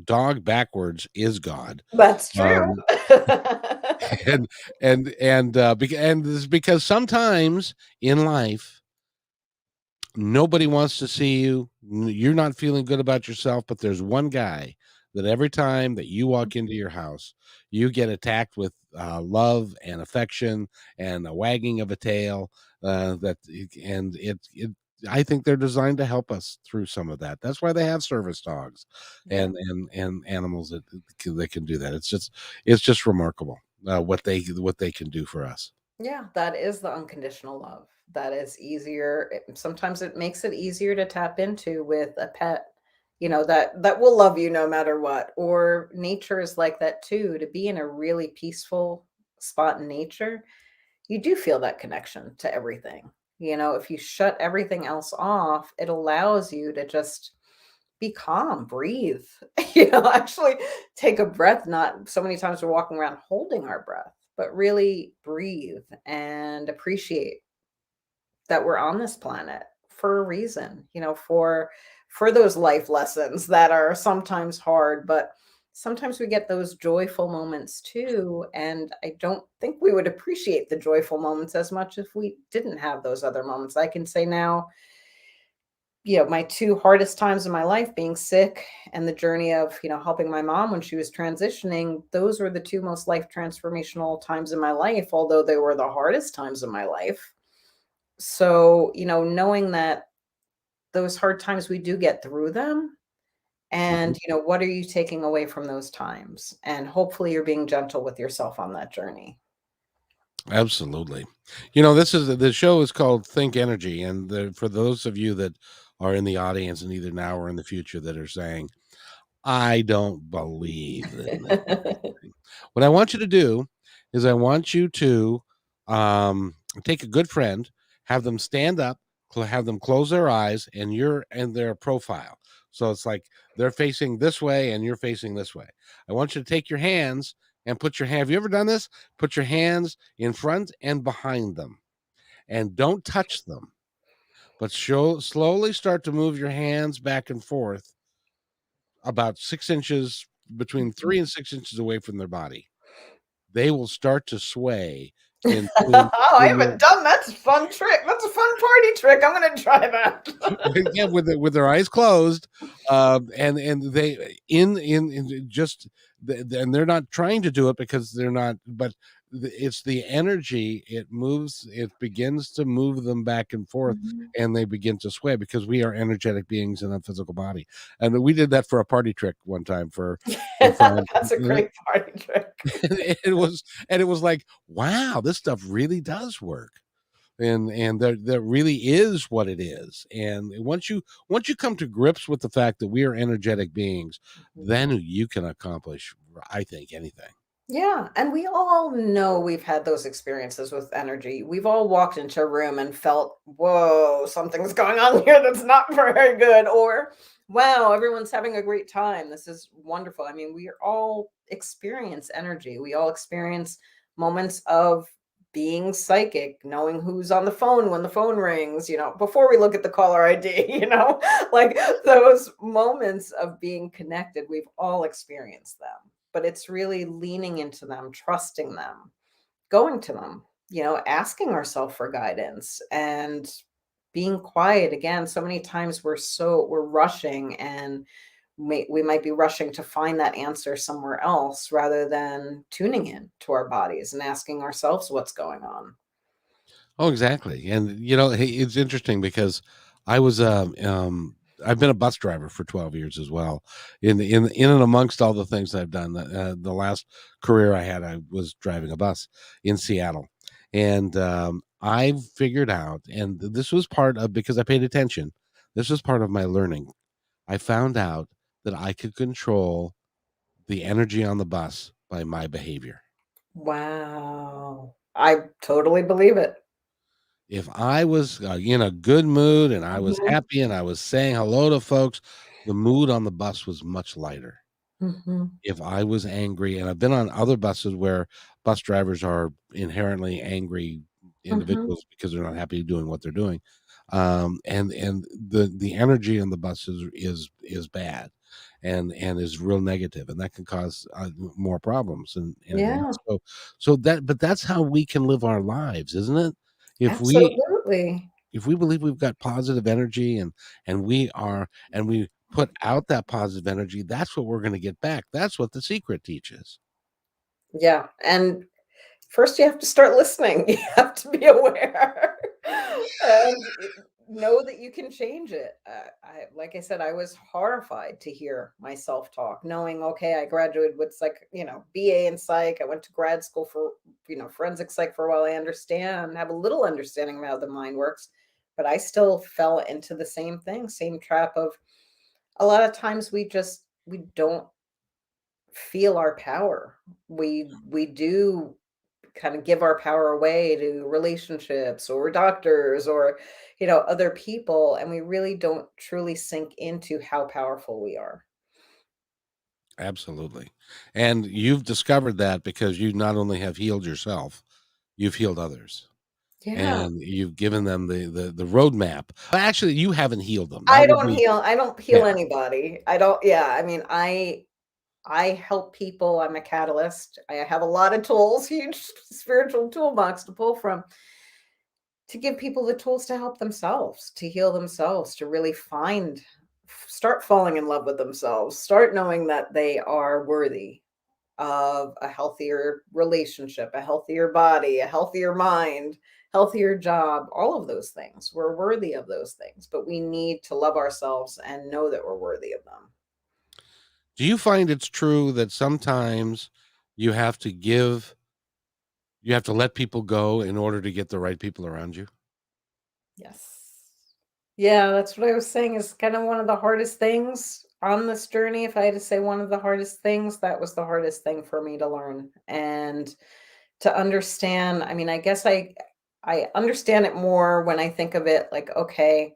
Speaker 2: dog backwards is God.
Speaker 3: That's true.
Speaker 2: Um, and and this is because sometimes in life nobody wants to see you. You're not feeling good about yourself, but there's one guy that every time that you walk into your house, you get attacked with love and affection and a wagging of a tail. I think they're designed to help us through some of that. That's why they have service dogs
Speaker 3: Yeah.
Speaker 2: and animals that can do that. It's just remarkable what they can do for us.
Speaker 3: Yeah, that is the unconditional love. That is easier. Sometimes it makes it easier to tap into with a pet, that will love you no matter what. Or nature is like that too. To be in a really peaceful spot in nature, you do feel that connection to everything. If you shut everything else off, it allows you to just be calm, breathe, actually take a breath. Not so many times we're walking around holding our breath, but really breathe and appreciate that we're on this planet for a reason, for those life lessons that are sometimes hard, but sometimes we get those joyful moments too. And I don't think we would appreciate the joyful moments as much if we didn't have those other moments. I can say now, my two hardest times in my life, being sick and the journey of, helping my mom when she was transitioning, those were the two most life transformational times in my life, although they were the hardest times in my life. So, knowing that those hard times, we do get through them.
Speaker 2: Mhm.
Speaker 3: And, what are you taking away from those times? And hopefully you're being gentle with yourself on that journey.
Speaker 2: Absolutely. The show is called Think Energy, and for those of you that are in the audience and either now or in the future that are saying, I don't believe in this. What I want you to do is I want you to take a good friend, have them stand up, have them close their eyes, and you're in their profile. So it's like they're facing this way and you're facing this way. I want you to take your hands and have you ever done this? Put your hands in front and behind them and don't touch them, but slowly start to move your hands back and forth about 6 inches, between 3 and 6 inches away from their body. They will start to sway in tune
Speaker 3: Oh, I
Speaker 2: with
Speaker 3: haven't done that's a fun trick. That's a fun party trick. I'm gonna try that.
Speaker 2: yeah, with their eyes closed, and they in just and they're not trying to do it because they're not, but it's the energy. It begins to move them back and forth,
Speaker 3: Mhm.
Speaker 2: and they begin to sway because we are energetic beings in a physical body. And we did that for a party trick one time for a friend.
Speaker 3: That's a great party trick.
Speaker 2: It was like, wow, this stuff really does work, and that really is what it is. And once you come to grips with the fact that we are energetic beings,
Speaker 3: Mhm.
Speaker 2: then you can accomplish, I think, anything.
Speaker 3: Yeah, and we all know we've had those experiences with energy. We've all walked into a room and felt, whoa, something's going on here that's not very good. Or, wow, everyone's having a great time. This is wonderful. I mean, we all experience energy. We all experience moments of being psychic, knowing who's on the phone when the phone rings, before we look at the caller ID, like those moments of being connected. We've all experienced them, but it's really leaning into them, trusting them, going to them, asking ourselves for guidance and being quiet again. So many times we're rushing, and we might be rushing to find that answer somewhere else rather than tuning in to our bodies and asking ourselves what's going on.
Speaker 2: Oh, exactly. And hey, it's interesting because I was I've been a bus driver for 12 years as well. In and amongst all the things I've done, the last career I had, I was driving a bus in Seattle. And I figured out, and this was part of, because I paid attention, this was part of my learning. I found out that I could control the energy on the bus by my behavior.
Speaker 3: Wow. I totally believe it.
Speaker 2: If I was in a good mood and I was
Speaker 3: Mhm,
Speaker 2: happy and I was saying hello to folks, the mood on the bus was much lighter.
Speaker 3: mhm,
Speaker 2: If I was angry, and I've been on other buses where bus drivers are inherently angry
Speaker 3: mhm.
Speaker 2: individuals because they're not happy doing what they're doing, and the energy on the bus is bad, and is real negative, and that can cause more problems, and
Speaker 3: Yeah,
Speaker 2: but that's how we can live our lives, isn't it? If we
Speaker 3: absolutely.
Speaker 2: if we believe we've got positive energy, and we put out that positive energy, that's what we're going to get back. That's what the secret teaches.
Speaker 3: Yeah, and first you have to start listening. You have to be aware and know that you can change it. Like I said, I was horrified to hear my self-talk, knowing, okay, I graduated with BA in psych. I went to grad school for, forensic psych for a while. I understand, have a little understanding of how the mind works, but I still fell into the same thing, same trap of a lot of times we don't feel our power. We do kind of give our power away to relationships or doctors or other people, and we really don't truly sink into how powerful we are.
Speaker 2: Absolutely. And you've discovered that because you not only have healed yourself, you've healed others.
Speaker 3: Yeah.
Speaker 2: And you've given them the roadmap. Actually, you haven't healed them. That
Speaker 3: I
Speaker 2: would
Speaker 3: don't
Speaker 2: be,
Speaker 3: heal I don't heal
Speaker 2: yeah.
Speaker 3: anybody. I don't Yeah, I mean, I help people. I'm a catalyst. I have a lot of tools, huge spiritual toolbox to pull from, to give people the tools to help themselves, to heal themselves, to really start falling in love with themselves, start knowing that they are worthy of a healthier relationship, a healthier body, a healthier mind, healthier job, all of those things. We're worthy of those things, but we need to love ourselves and know that we're worthy of them.
Speaker 2: Do you find it's true that sometimes you have to give you have to let people go in order to get the right people around you?
Speaker 3: Yes. Yeah, that's what I was saying is kind of one of the hardest things on this journey. If I had to say one of the hardest things, that was the hardest thing for me to learn and to understand. I mean, I guess I understand it more when I think of it like, okay,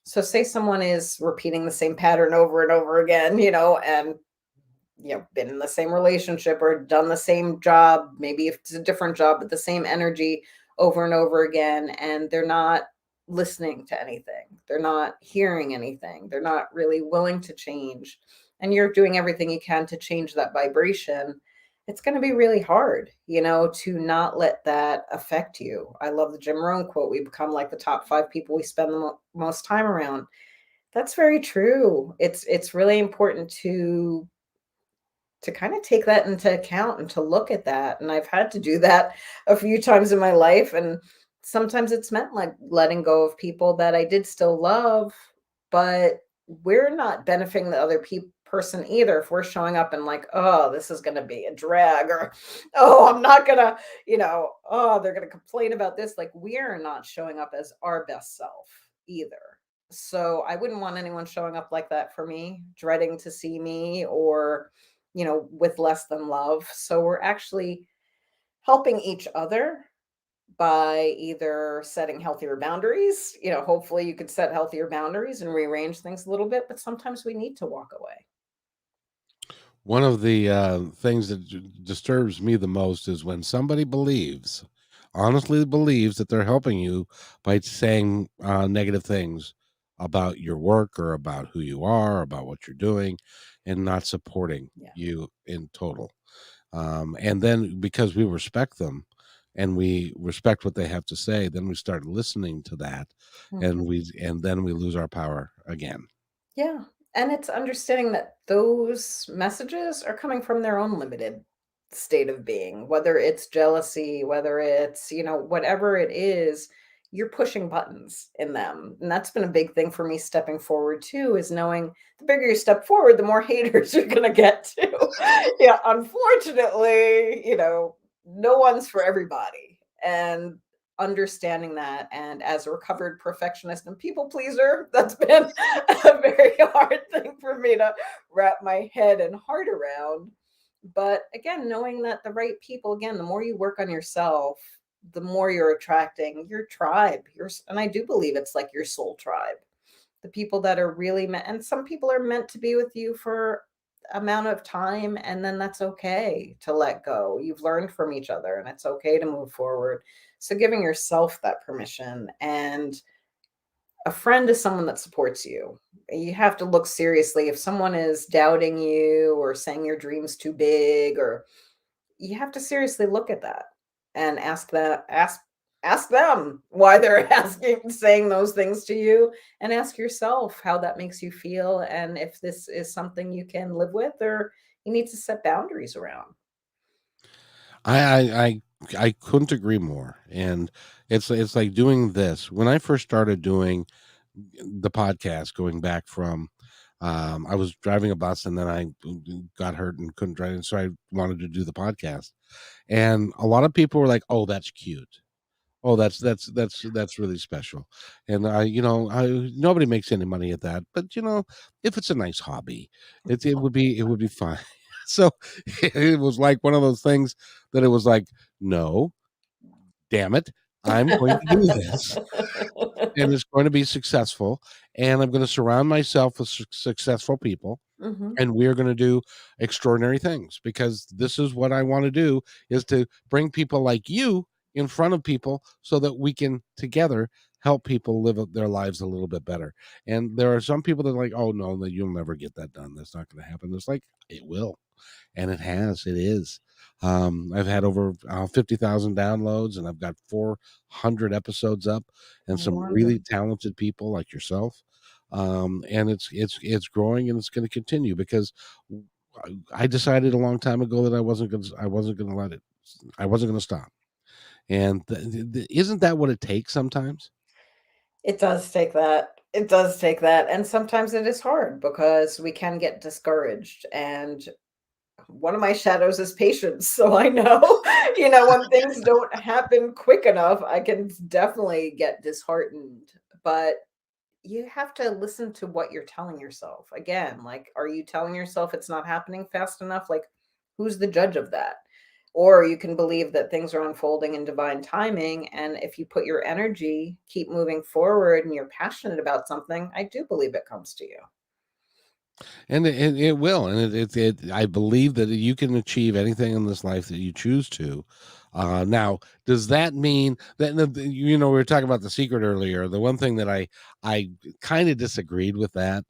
Speaker 3: so say someone is repeating the same pattern over and over again, and been in the same relationship or done the same job, maybe if it's a different job, but the same energy over and over again, and they're not listening to anything. They're not hearing anything. They're not really willing to change. And you're doing everything you can to change that vibration. It's going to be really hard, to not let that affect you. I love the Jim Rohn quote: we become like the top 5 people we spend the most time around. That's very true. It's really important to kind of take that into account and to look at that. And I've had to do that a few times in my life. And sometimes it's meant like letting go of people that I did still love, but we're not benefiting the other person either. If we're showing up and like, oh, this is going to be a drag, or, oh, I'm not going to, oh, they're going to complain about this. Like, we are not showing up as our best self either. So I wouldn't want anyone showing up like that for me, dreading to see me, or with less than love. So we're actually helping each other by either setting healthier boundaries. Hopefully you could set healthier boundaries and rearrange things a little bit, but sometimes we need to walk away.
Speaker 2: One of the things that disturbs me the most is when somebody honestly believes that they're helping you by saying negative things about your work or about who you are, about what you're doing, and not supporting
Speaker 3: Yeah.
Speaker 2: you in total. And then because we respect them and we respect what they have to say, then we start listening to that, and then we lose our power again.
Speaker 3: Yeah. And it's understanding that those messages are coming from their own limited state of being, whether it's jealousy, whether it's, whatever it is, you're pushing buttons in them. And that's been a big thing for me stepping forward too, is knowing the bigger you step forward, the more haters you're going to get too. Yeah. Unfortunately, no one's for everybody. And understanding that, and as a recovered perfectionist and people pleaser, that's been a very hard thing for me to wrap my head and heart around. But again, knowing that the right people, again, the more you work on yourself, the more you're attracting your tribe, and I do believe it's like your soul tribe, the people that are really meant. And some people are meant to be with you for amount of time, and then that's okay to let go. You've learned from each other, and it's okay to move forward. So giving yourself that permission. And a friend is someone that supports you. You have to look seriously if someone is doubting you or saying your dream's too big, or you have to seriously look at that and ask them why they're saying those things to you, and ask yourself how that makes you feel, and if this is something you can live with, or you need to set boundaries around.
Speaker 2: I couldn't agree more. And it's like doing this. When I first started doing the podcast, going back from I was driving a bus, and then I got hurt and couldn't drive, and so I wanted to do the podcast. And a lot of people were like, "Oh, that's cute. Oh, that's really special." And nobody makes any money at that, but if it's a nice hobby, it would be fine. So it was like one of those things that it was like, no, damn it, I'm going to do this, and it's going to be successful, and I'm going to surround myself with successful people,
Speaker 3: Hmm.
Speaker 2: and we're going to do extraordinary things, because this is what I want to do, is to bring people like you in front of people so that we can together help people live their lives a little bit better. And there are some people that are like, oh no, you'll never get that done, that's not going to happen. It's like, it will. And it is. I've had over 50,000 downloads, and I've got 400 episodes up, and some really
Speaker 3: Wonderful.
Speaker 2: talented people like yourself. And it's growing, and it's going to continue, because I decided a long time ago that I wasn't going to let it. I wasn't going to stop. And isn't that what it takes sometimes?
Speaker 3: It does take that. It does take that. And sometimes it is hard because we can get discouraged. And one of my shadows is patience. So I know, when things don't happen quick enough, I can definitely get disheartened. But you have to listen to what you're telling yourself. Again, like, are you telling yourself it's not happening fast enough? Like, who's the judge of that? Or you can believe that things are unfolding in divine timing. And if you put your energy, keep moving forward, and you're passionate about something, I do believe it comes to you.
Speaker 2: And it will. And I believe that you can achieve anything in this life that you choose to. Now, does that mean that, we were talking about The Secret earlier? The one thing that I kind of disagreed with that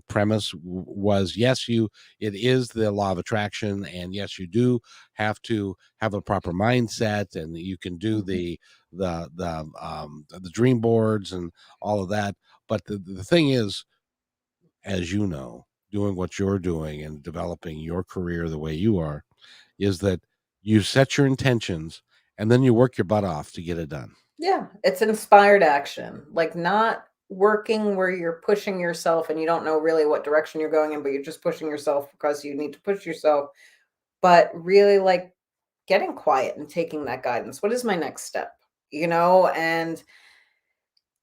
Speaker 2: premise was, yes, it is the law of attraction, and yes, you do have to have a proper mindset, and you can do
Speaker 3: Mhm.
Speaker 2: the dream boards and all of that. But the thing is, as you know, doing what you're doing and developing your career the way you are, is that you set your intentions, and then you work your butt off to get it done.
Speaker 3: Yeah, it's inspired action, like not working where you're pushing yourself and you don't know really what direction you're going in, but you're just pushing yourself because you need to push yourself, but really like getting quiet and taking that guidance. What is my next step? And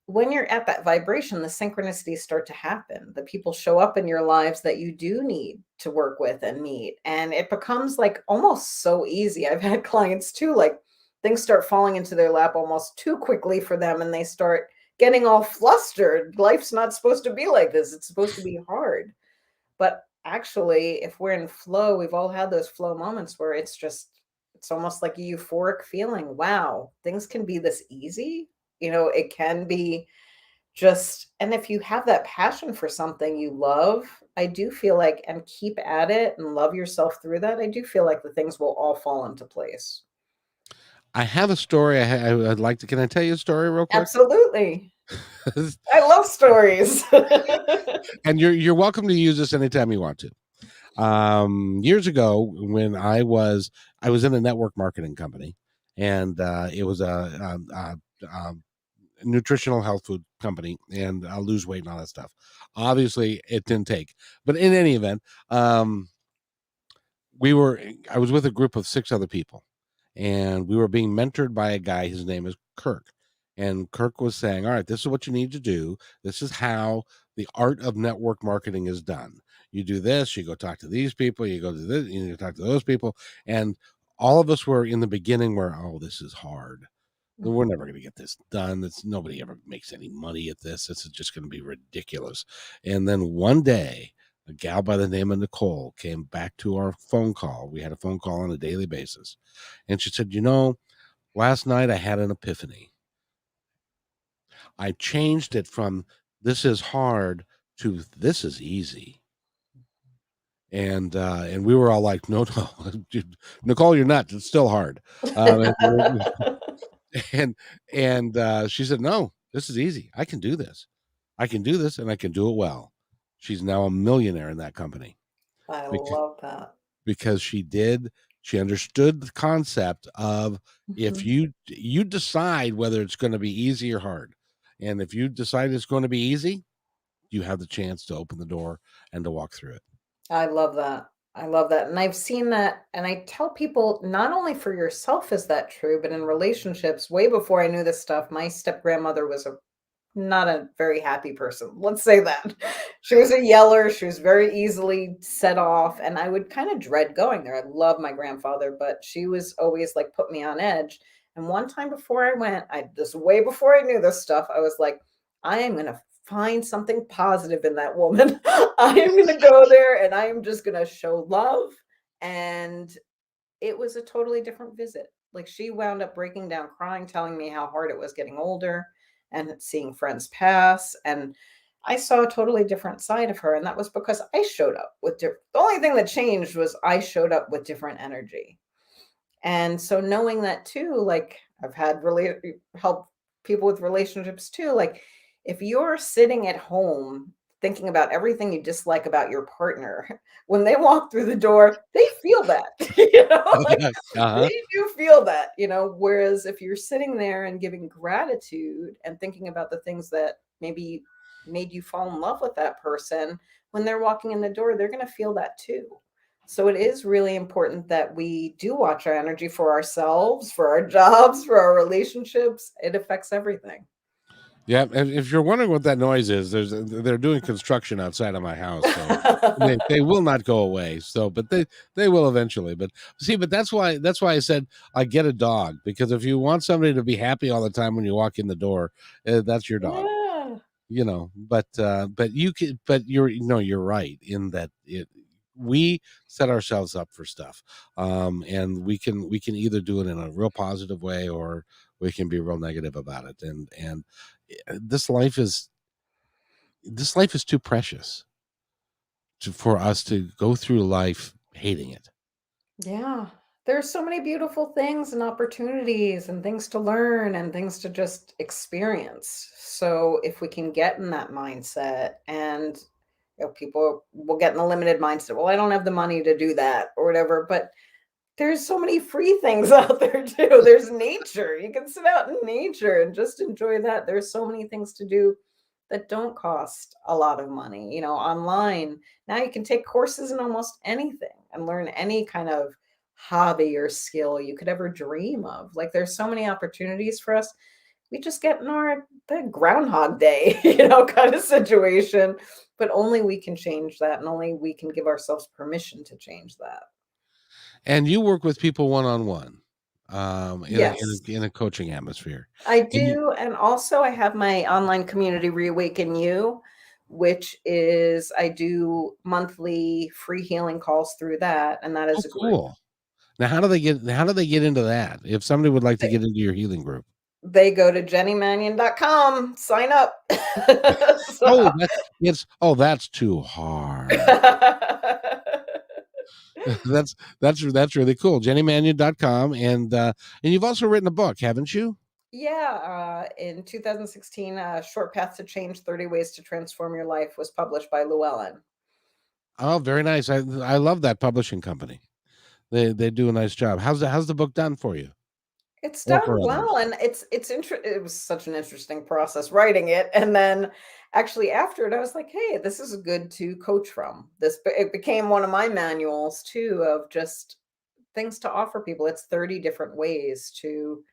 Speaker 3: when you're at that vibration, the synchronicities start to happen. The people show up in your lives that you do need to work with and meet. And it becomes like almost so easy. I've had clients too, like things start falling into their lap almost too quickly for them, and they start getting all flustered. Life's not supposed to be like this, it's supposed to be hard. But actually, if we're in flow, we've all had those flow moments where it's almost like a euphoric feeling. Wow, things can be this easy. It can be just, and if you have that passion for something you love, I do feel like, and keep at it and love yourself through that, I do feel like the things will all fall into place.
Speaker 2: I have a story. I'd like to. Can I tell you a story real quick?
Speaker 3: Absolutely. I love stories.
Speaker 2: And you're welcome to use this anytime you want to. Years ago, when I was in a network marketing company, and it was a nutritional health food company, and I'll lose weight and all that stuff. Obviously, it didn't take. But in any event, I was with a group of 6 other people, and we were being mentored by a guy. His name is Kirk. And Kirk was saying, all right, this is what you need to do. This is how the art of network marketing is done. You do this, you go talk to these people, you go to this, you go talk to those people. And all of us were in the beginning where, oh, this is hard. We're never going to get this done. Nobody ever makes any money at this. This is just going to be ridiculous. And then one day, a gal by the name of Nicole came back to our phone call. We had a phone call on a daily basis. And she said, last night I had an epiphany. I changed it from this is hard to this is easy. And we were all like, no, dude, Nicole, you're not. It's still hard. And she said, no, this is easy. I can do this. I can do this, and I can do it well. She's now a millionaire in that company.
Speaker 3: I love that.
Speaker 2: Because she understood the concept of if you decide whether it's going to be easy or hard. And if you decide it's going to be easy, you have the chance to open the door and to walk through it.
Speaker 3: I love that. I love that. And I've seen that. And I tell people, not only for yourself is that true, but in relationships, way before I knew this stuff, my step grandmother was not a very happy person. Let's say that. She was a yeller. She was very easily set off. And I would kind of dread going there. I love my grandfather, but she was always like, put me on edge. And one time before I went, way before I knew this stuff, I was like, I am going to find something positive in that woman. I am going to go there and I am just going to show love. And it was a totally different visit. Like she wound up breaking down, crying, telling me how hard it was getting older and seeing friends pass. And I saw a totally different side of her. And that was because I showed up with the only thing that changed was I showed up with different energy. And so knowing that too, like I've had help people with relationships too. Like if you're sitting at home thinking about everything you dislike about your partner, when they walk through the door, they feel that, they do feel that, whereas if you're sitting there and giving gratitude and thinking about the things that maybe made you fall in love with that person, when they're walking in the door, they're going to feel that too. So it is really important that we do watch our energy for ourselves, for our jobs, for our relationships. It affects everything.
Speaker 2: Yeah, and if you're wondering what that noise is, they're doing construction outside of my house, so they will not go away. So, but they will eventually. But see, that's why I said I get a dog, because if you want somebody to be happy all the time when you walk in the door, that's your dog. Yeah. But you're right in that we set ourselves up for stuff, and we can either do it in a real positive way or we can be real negative about it, and this life is too precious for us to go through life hating it.
Speaker 3: Yeah. There's so many beautiful things and opportunities and things to learn and things to just experience. So if we can get in that mindset, and people will get in the limited mindset, well, I don't have the money to do that or whatever, but there's so many free things out there too. There's nature. You can sit out in nature and just enjoy that. There's so many things to do that don't cost a lot of money, online. Now you can take courses in almost anything and learn any kind of hobby or skill you could ever dream of. Like there's so many opportunities for us. We just get in the Groundhog Day, kind of situation, but only we can change that, and only we can give ourselves permission to change that.
Speaker 2: And you work with people one-on-one,
Speaker 3: Yes.
Speaker 2: in a coaching atmosphere.
Speaker 3: I do. And also I have my online community, Reawaken You, which is I do monthly free healing calls through that. And that is
Speaker 2: cool. Now, how do they get into that? If somebody would like to get into your healing group,
Speaker 3: they go to jennifer.mannion.com, sign up.
Speaker 2: That's too hard. That's really cool. jennymannion.com. And you've also written a book, haven't you?
Speaker 3: Yeah, in 2016, Short Path to Change: 30 Ways to Transform Your Life was published by Llewellyn.
Speaker 2: Oh, very nice. I love that publishing company. They do a nice job. How's the book done for you
Speaker 3: It's
Speaker 2: or
Speaker 3: done
Speaker 2: for
Speaker 3: well,
Speaker 2: others?
Speaker 3: and it was such an interesting process writing it, and then actually after it, I was like, "Hey, this is good to coach from." It became one of my manuals too of just things to offer people. It's 30 different ways to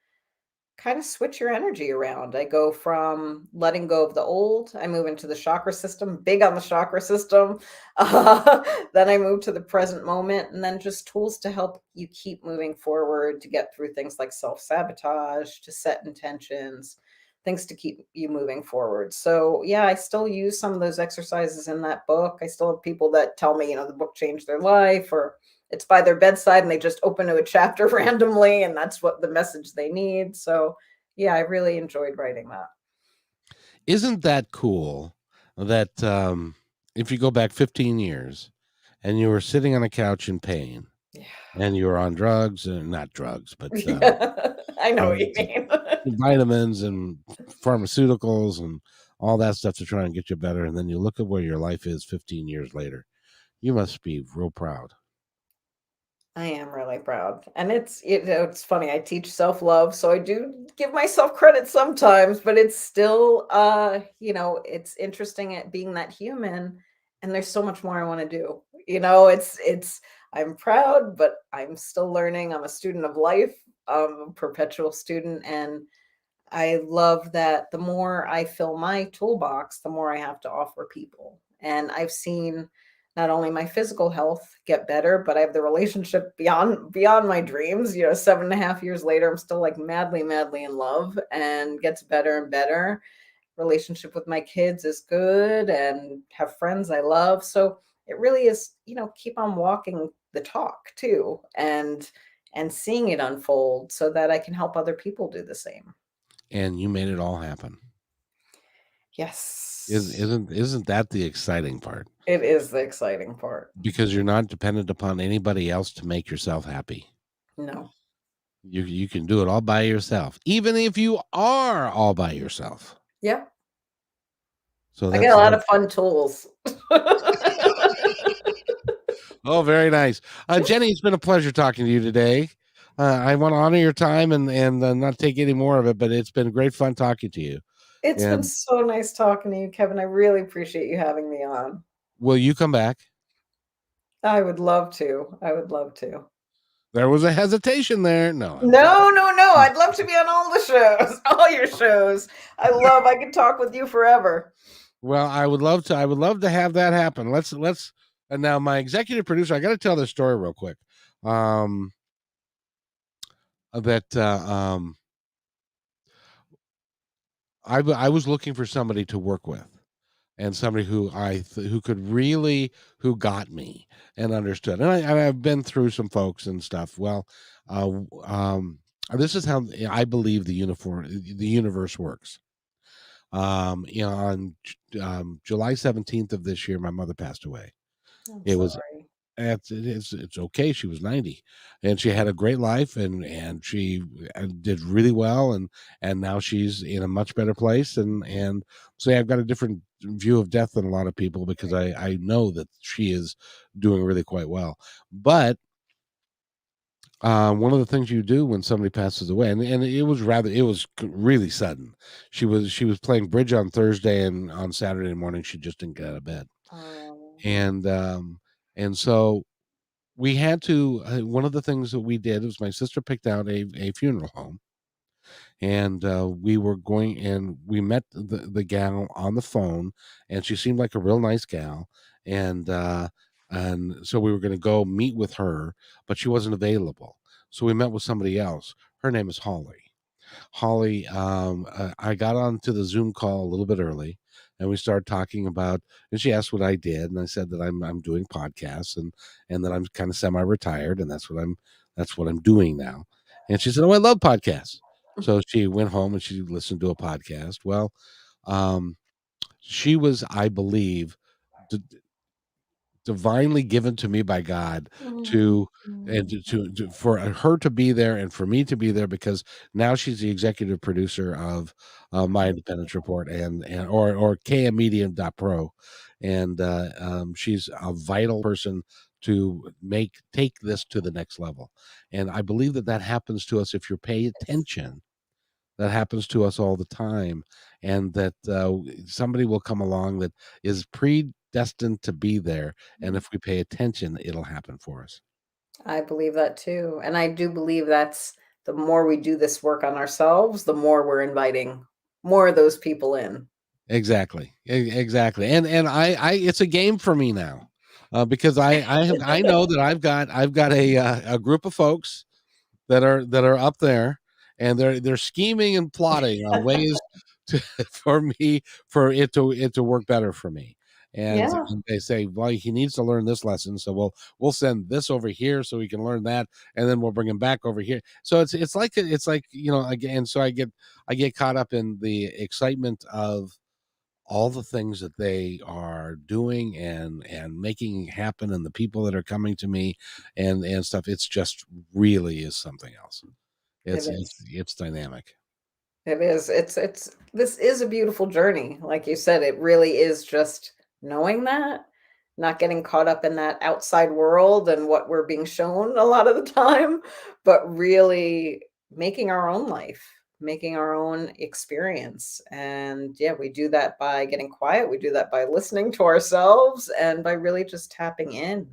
Speaker 3: kind of switch your energy around. I go from letting go of the old, I move into the chakra system, big on the chakra system. Then I move to the present moment, and then just tools to help you keep moving forward, to get through things like self sabotage, to set intentions, things to keep you moving forward. So, yeah, I still use some of those exercises in that book. I still have people that tell me, the book changed their life, or it's by their bedside and they just open to a chapter randomly and that's what the message they need. So, yeah, I really enjoyed writing that.
Speaker 2: Isn't that cool that if you go back 15 years and you were sitting on a couch in pain
Speaker 3: Yeah.
Speaker 2: and you were on drugs, and not drugs, but
Speaker 3: Yeah. I know what you mean.
Speaker 2: vitamins and pharmaceuticals and all that stuff to try and get you better, and then you look at where your life is 15 years later, you must be real proud.
Speaker 3: I am really proud. And it's funny. I teach self-love, so I do give myself credit sometimes, but it's still it's interesting at being that human, and there's so much more I want to do. It's I'm proud, but I'm still learning. I'm a student of life. I'm a perpetual student, and I love that the more I fill my toolbox, the more I have to offer people. And I've seen not only my physical health get better, but I have the relationship beyond my dreams. 7.5 years later, I'm still like madly, madly in love, and gets better and better. Relationship with my kids is good, and have friends I love. So it really is, keep on walking the talk too, and seeing it unfold so that I can help other people do the same.
Speaker 2: And you made it all happen.
Speaker 3: Yes.
Speaker 2: Isn't that the exciting part?
Speaker 3: It is the exciting part.
Speaker 2: Because you're not dependent upon anybody else to make yourself happy.
Speaker 3: No.
Speaker 2: You can do it all by yourself, even if you are all by yourself.
Speaker 3: Yeah.
Speaker 2: So
Speaker 3: I got a lot
Speaker 2: that's
Speaker 3: of fun tools.
Speaker 2: oh, very nice. Jenny, it's been a pleasure talking to you today. I want to honor your time and not take any more of it, but it's been great fun talking to you.
Speaker 3: It's been
Speaker 2: And
Speaker 3: so nice talking to you, Kevin. I really appreciate you having me on.
Speaker 2: will you come back?
Speaker 3: I would love to. I would love to.
Speaker 2: There was a hesitation there. No, I'm kidding.
Speaker 3: No, no, no. I'd love to be on all the shows, all your shows. I could talk with you forever.
Speaker 2: Well, I would love to. I would love to have that happen. Let's. And now my executive producer. I got to tell this story real quick. That I was looking for somebody to work with, and somebody who who could really, who got me and understood. And I've been through some folks and stuff. Well, this is how I believe the universe works. On July 17th of this year, my mother passed away.
Speaker 3: I'm
Speaker 2: It was
Speaker 3: sorry.
Speaker 2: it's okay. She was 90, and she had a great life, and she did really well, and now she's in a much better place. And so I've got a different view of death than a lot of people, because I know that she is doing really quite well. But one of the things you do when somebody passes away, and it was really sudden. She was playing bridge on Thursday, and on Saturday morning she just didn't get out of bed.
Speaker 3: Oh,
Speaker 2: And so we had to, one of the things that we did was my sister picked out a funeral home, and we were going, and we met the gal on the phone, and she seemed like a real nice gal. And so we were going to go meet with her, but she wasn't available. So we met with somebody else. Her name is Holly. I got onto the Zoom call a little bit early, and we started talking about, and she asked what I did, and I said that I'm doing podcasts, and that I'm kind of semi-retired, and that's what I'm doing now. And she said, "Oh, I love podcasts." So she went home and she listened to a podcast. Well, she was, I believe, divinely given to me by God
Speaker 3: Mm,
Speaker 2: to and for her to be there and for me to be there, because now she's the executive producer of my independence report and or kmmedium.pro, and she's a vital person to take this to the next level. And I believe that that happens to us if you're paying attention. That happens to us all the time, and that somebody will come along that is predestined to be there, and if we pay attention, it'll happen for us.
Speaker 3: I believe that too. And I do believe that's the more we do this work on ourselves, the more we're inviting more of those people in.
Speaker 2: Exactly, exactly. And I it's a game for me now, because I know that I've got a group of folks that are up there, and they're scheming and plotting on ways to for it to work better for me.
Speaker 3: Yeah.
Speaker 2: And they say, well, he needs to learn this lesson, so we'll send this over here so he can learn that, and then we'll bring him back over here. So it's like, again. So I get caught up in the excitement of all the things that they are doing and making happen, and the people that are coming to me and stuff. It's just really is something else.
Speaker 3: It
Speaker 2: It's
Speaker 3: is.
Speaker 2: it's dynamic.
Speaker 3: It is. It's this is a beautiful journey. Like you said, it really is just knowing that, not getting caught up in that outside world and what we're being shown a lot of the time, but really making our own life, making our own experience. And yeah, we do that by getting quiet. We do that by listening to ourselves and by really just tapping in.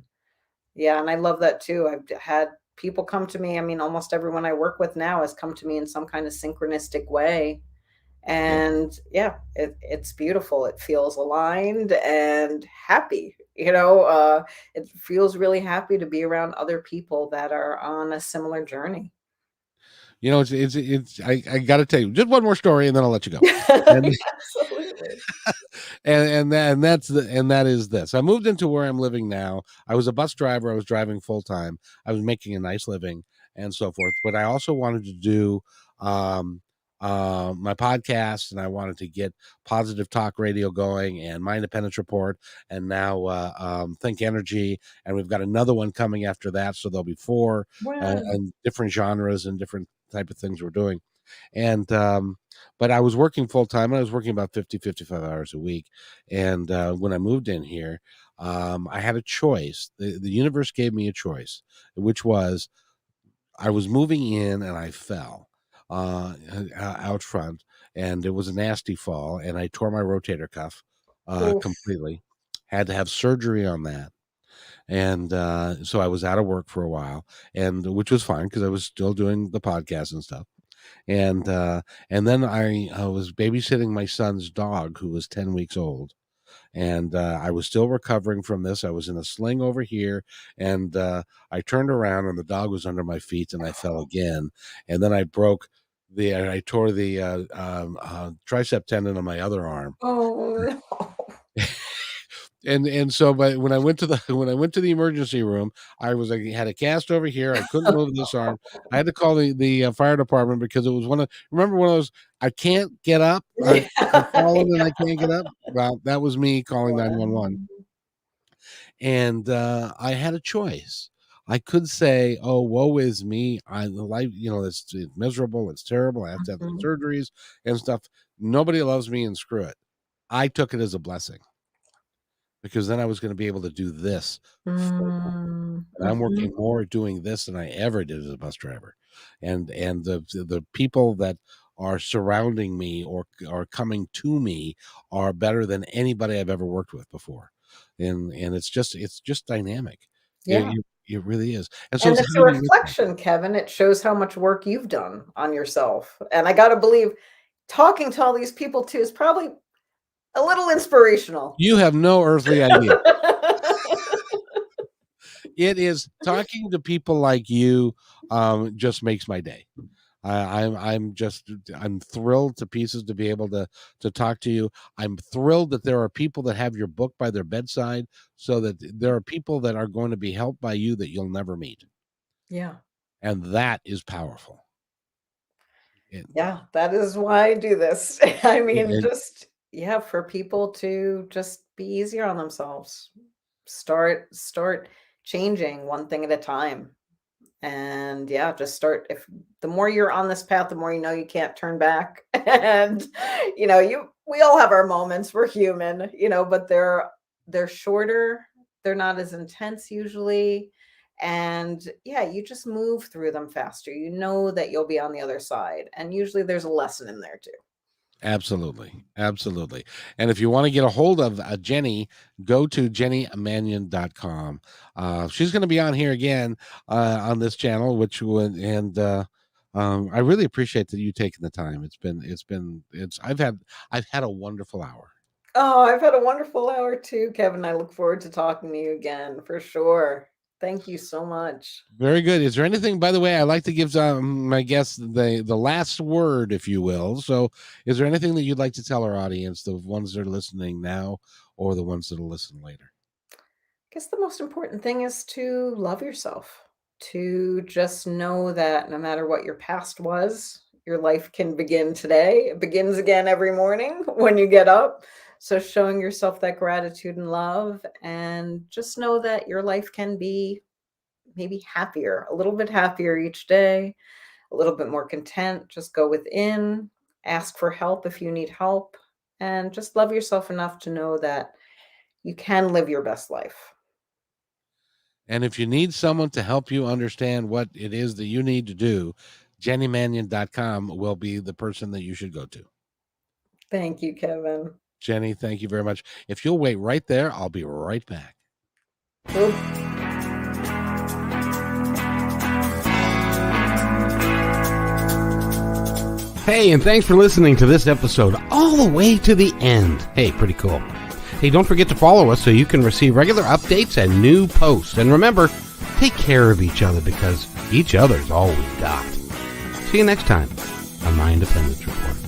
Speaker 3: Yeah, and I love that too. I've had people come to me. I mean, almost everyone I work with now has come to me in some kind of synchronistic way.
Speaker 2: Yeah.
Speaker 3: And yeah, it's beautiful. It feels aligned and happy. It feels really happy to be around other people that are on a similar journey.
Speaker 2: I got to tell you just one more story, and then I'll let you go. And
Speaker 3: Absolutely.
Speaker 2: and that is this. I moved into where I'm living now. I was a bus driver. I was driving full time. I was making a nice living and so forth. But I also wanted to do um, my podcast, and I wanted to get positive talk radio going, and my independence report, and now Think Energy, and we've got another one coming after that. So there'll be four
Speaker 3: Wow.
Speaker 2: and different genres and different type of things we're doing. And but I was working full time. I was working about 55 hours a week. And when I moved in here, I had a choice. The universe gave me a choice, which was I was moving in and I fell out front, and it was a nasty fall, and I tore my rotator cuff
Speaker 3: Oof.
Speaker 2: completely. Had to have surgery on that, and so I was out of work for a while, and which was fine because I was still doing the podcast and stuff. And then I was babysitting my son's dog, who was 10 weeks old, and I was still recovering from this. I was in a sling over here, and I turned around, and the dog was under my feet, and I fell again, and then I tore the tricep tendon on my other arm.
Speaker 3: Oh no.
Speaker 2: And so, but when I went to the when I went to the emergency room, I was like, had a cast over here. I couldn't move this arm. I had to call the fire department because it was remember one of those, I can't get up. I've
Speaker 3: Yeah.
Speaker 2: fallen and I can't get up. Well, that was me calling 911.
Speaker 3: Wow.
Speaker 2: And I had a choice. I could say, "Oh, woe is me! I the life, it's miserable. It's terrible. I have to have the
Speaker 3: Mhm.
Speaker 2: surgeries and stuff. Nobody loves me, and screw it." I took it as a blessing, because then I was going to be able to do this full time.
Speaker 3: Mm,
Speaker 2: And I'm working
Speaker 3: mhm.
Speaker 2: more at doing this than I ever did as a bus driver. And the people that are surrounding me or are coming to me are better than anybody I've ever worked with before. And it's just dynamic.
Speaker 3: Yeah.
Speaker 2: It really is. And so
Speaker 3: And
Speaker 2: it's
Speaker 3: it's
Speaker 2: how
Speaker 3: a
Speaker 2: do you get there?
Speaker 3: reflection, Kevin. It shows how much work you've done on yourself. And I gotta believe talking to all these people too is probably a little inspirational.
Speaker 2: You have no earthly idea. It is talking to people like you just makes my day. I'm thrilled to pieces to be able to talk to you. I'm thrilled that there are people that have your book by their bedside, so that there are people that are going to be helped by you that you'll never meet,
Speaker 3: Yeah.
Speaker 2: and that is powerful. And,
Speaker 3: Yeah, that is why I do this. I mean,
Speaker 2: and
Speaker 3: just yeah, for people to just be easier on themselves. start changing one thing at a time. And yeah, just start. If the more you're on this path, the more you know you can't turn back. And we all have our moments. We're human, but they're shorter. They're not as intense usually. And yeah, you just move through them faster. You know that you'll be on the other side. And usually there's a lesson in there too.
Speaker 2: Absolutely. Absolutely. And if you want to get a hold of Jenny, go to jennifer.mannion.com. She's going to be on here again on this channel, I really appreciate that you taking the time. I've had a wonderful hour.
Speaker 3: Oh, I've had a wonderful hour too, Kevin. I look forward to talking to you again for sure. Thank you so much.
Speaker 2: Very good. Is there anything, by the way, I like to give my guests the last word, if you will. So is there anything that you'd like to tell our audience, the ones that are listening now or the ones that will listen later?
Speaker 3: I guess the most important thing is to love yourself, to just know that no matter what your past was, your life can begin today. It begins again every morning when you get up. So showing yourself that gratitude and love, and just know that your life can be maybe happier, a little bit happier each day, a little bit more content. Just go within, ask for help if you need help, and just love yourself enough to know that you can live your best life.
Speaker 2: And if you need someone to help you understand what it is that you need to do, jennifer.mannion.com will be the person that you should go to.
Speaker 3: Thank you, Kevin.
Speaker 2: Jenny, thank you very much. If you'll wait right there, I'll be right back.
Speaker 3: Ooh.
Speaker 2: Hey, and thanks for listening to this episode all the way to the end. Hey, pretty cool. Hey, don't forget to follow us so you can receive regular updates and new posts. And remember, take care of each other because each other's all we've got. See you next time on My Independence Report.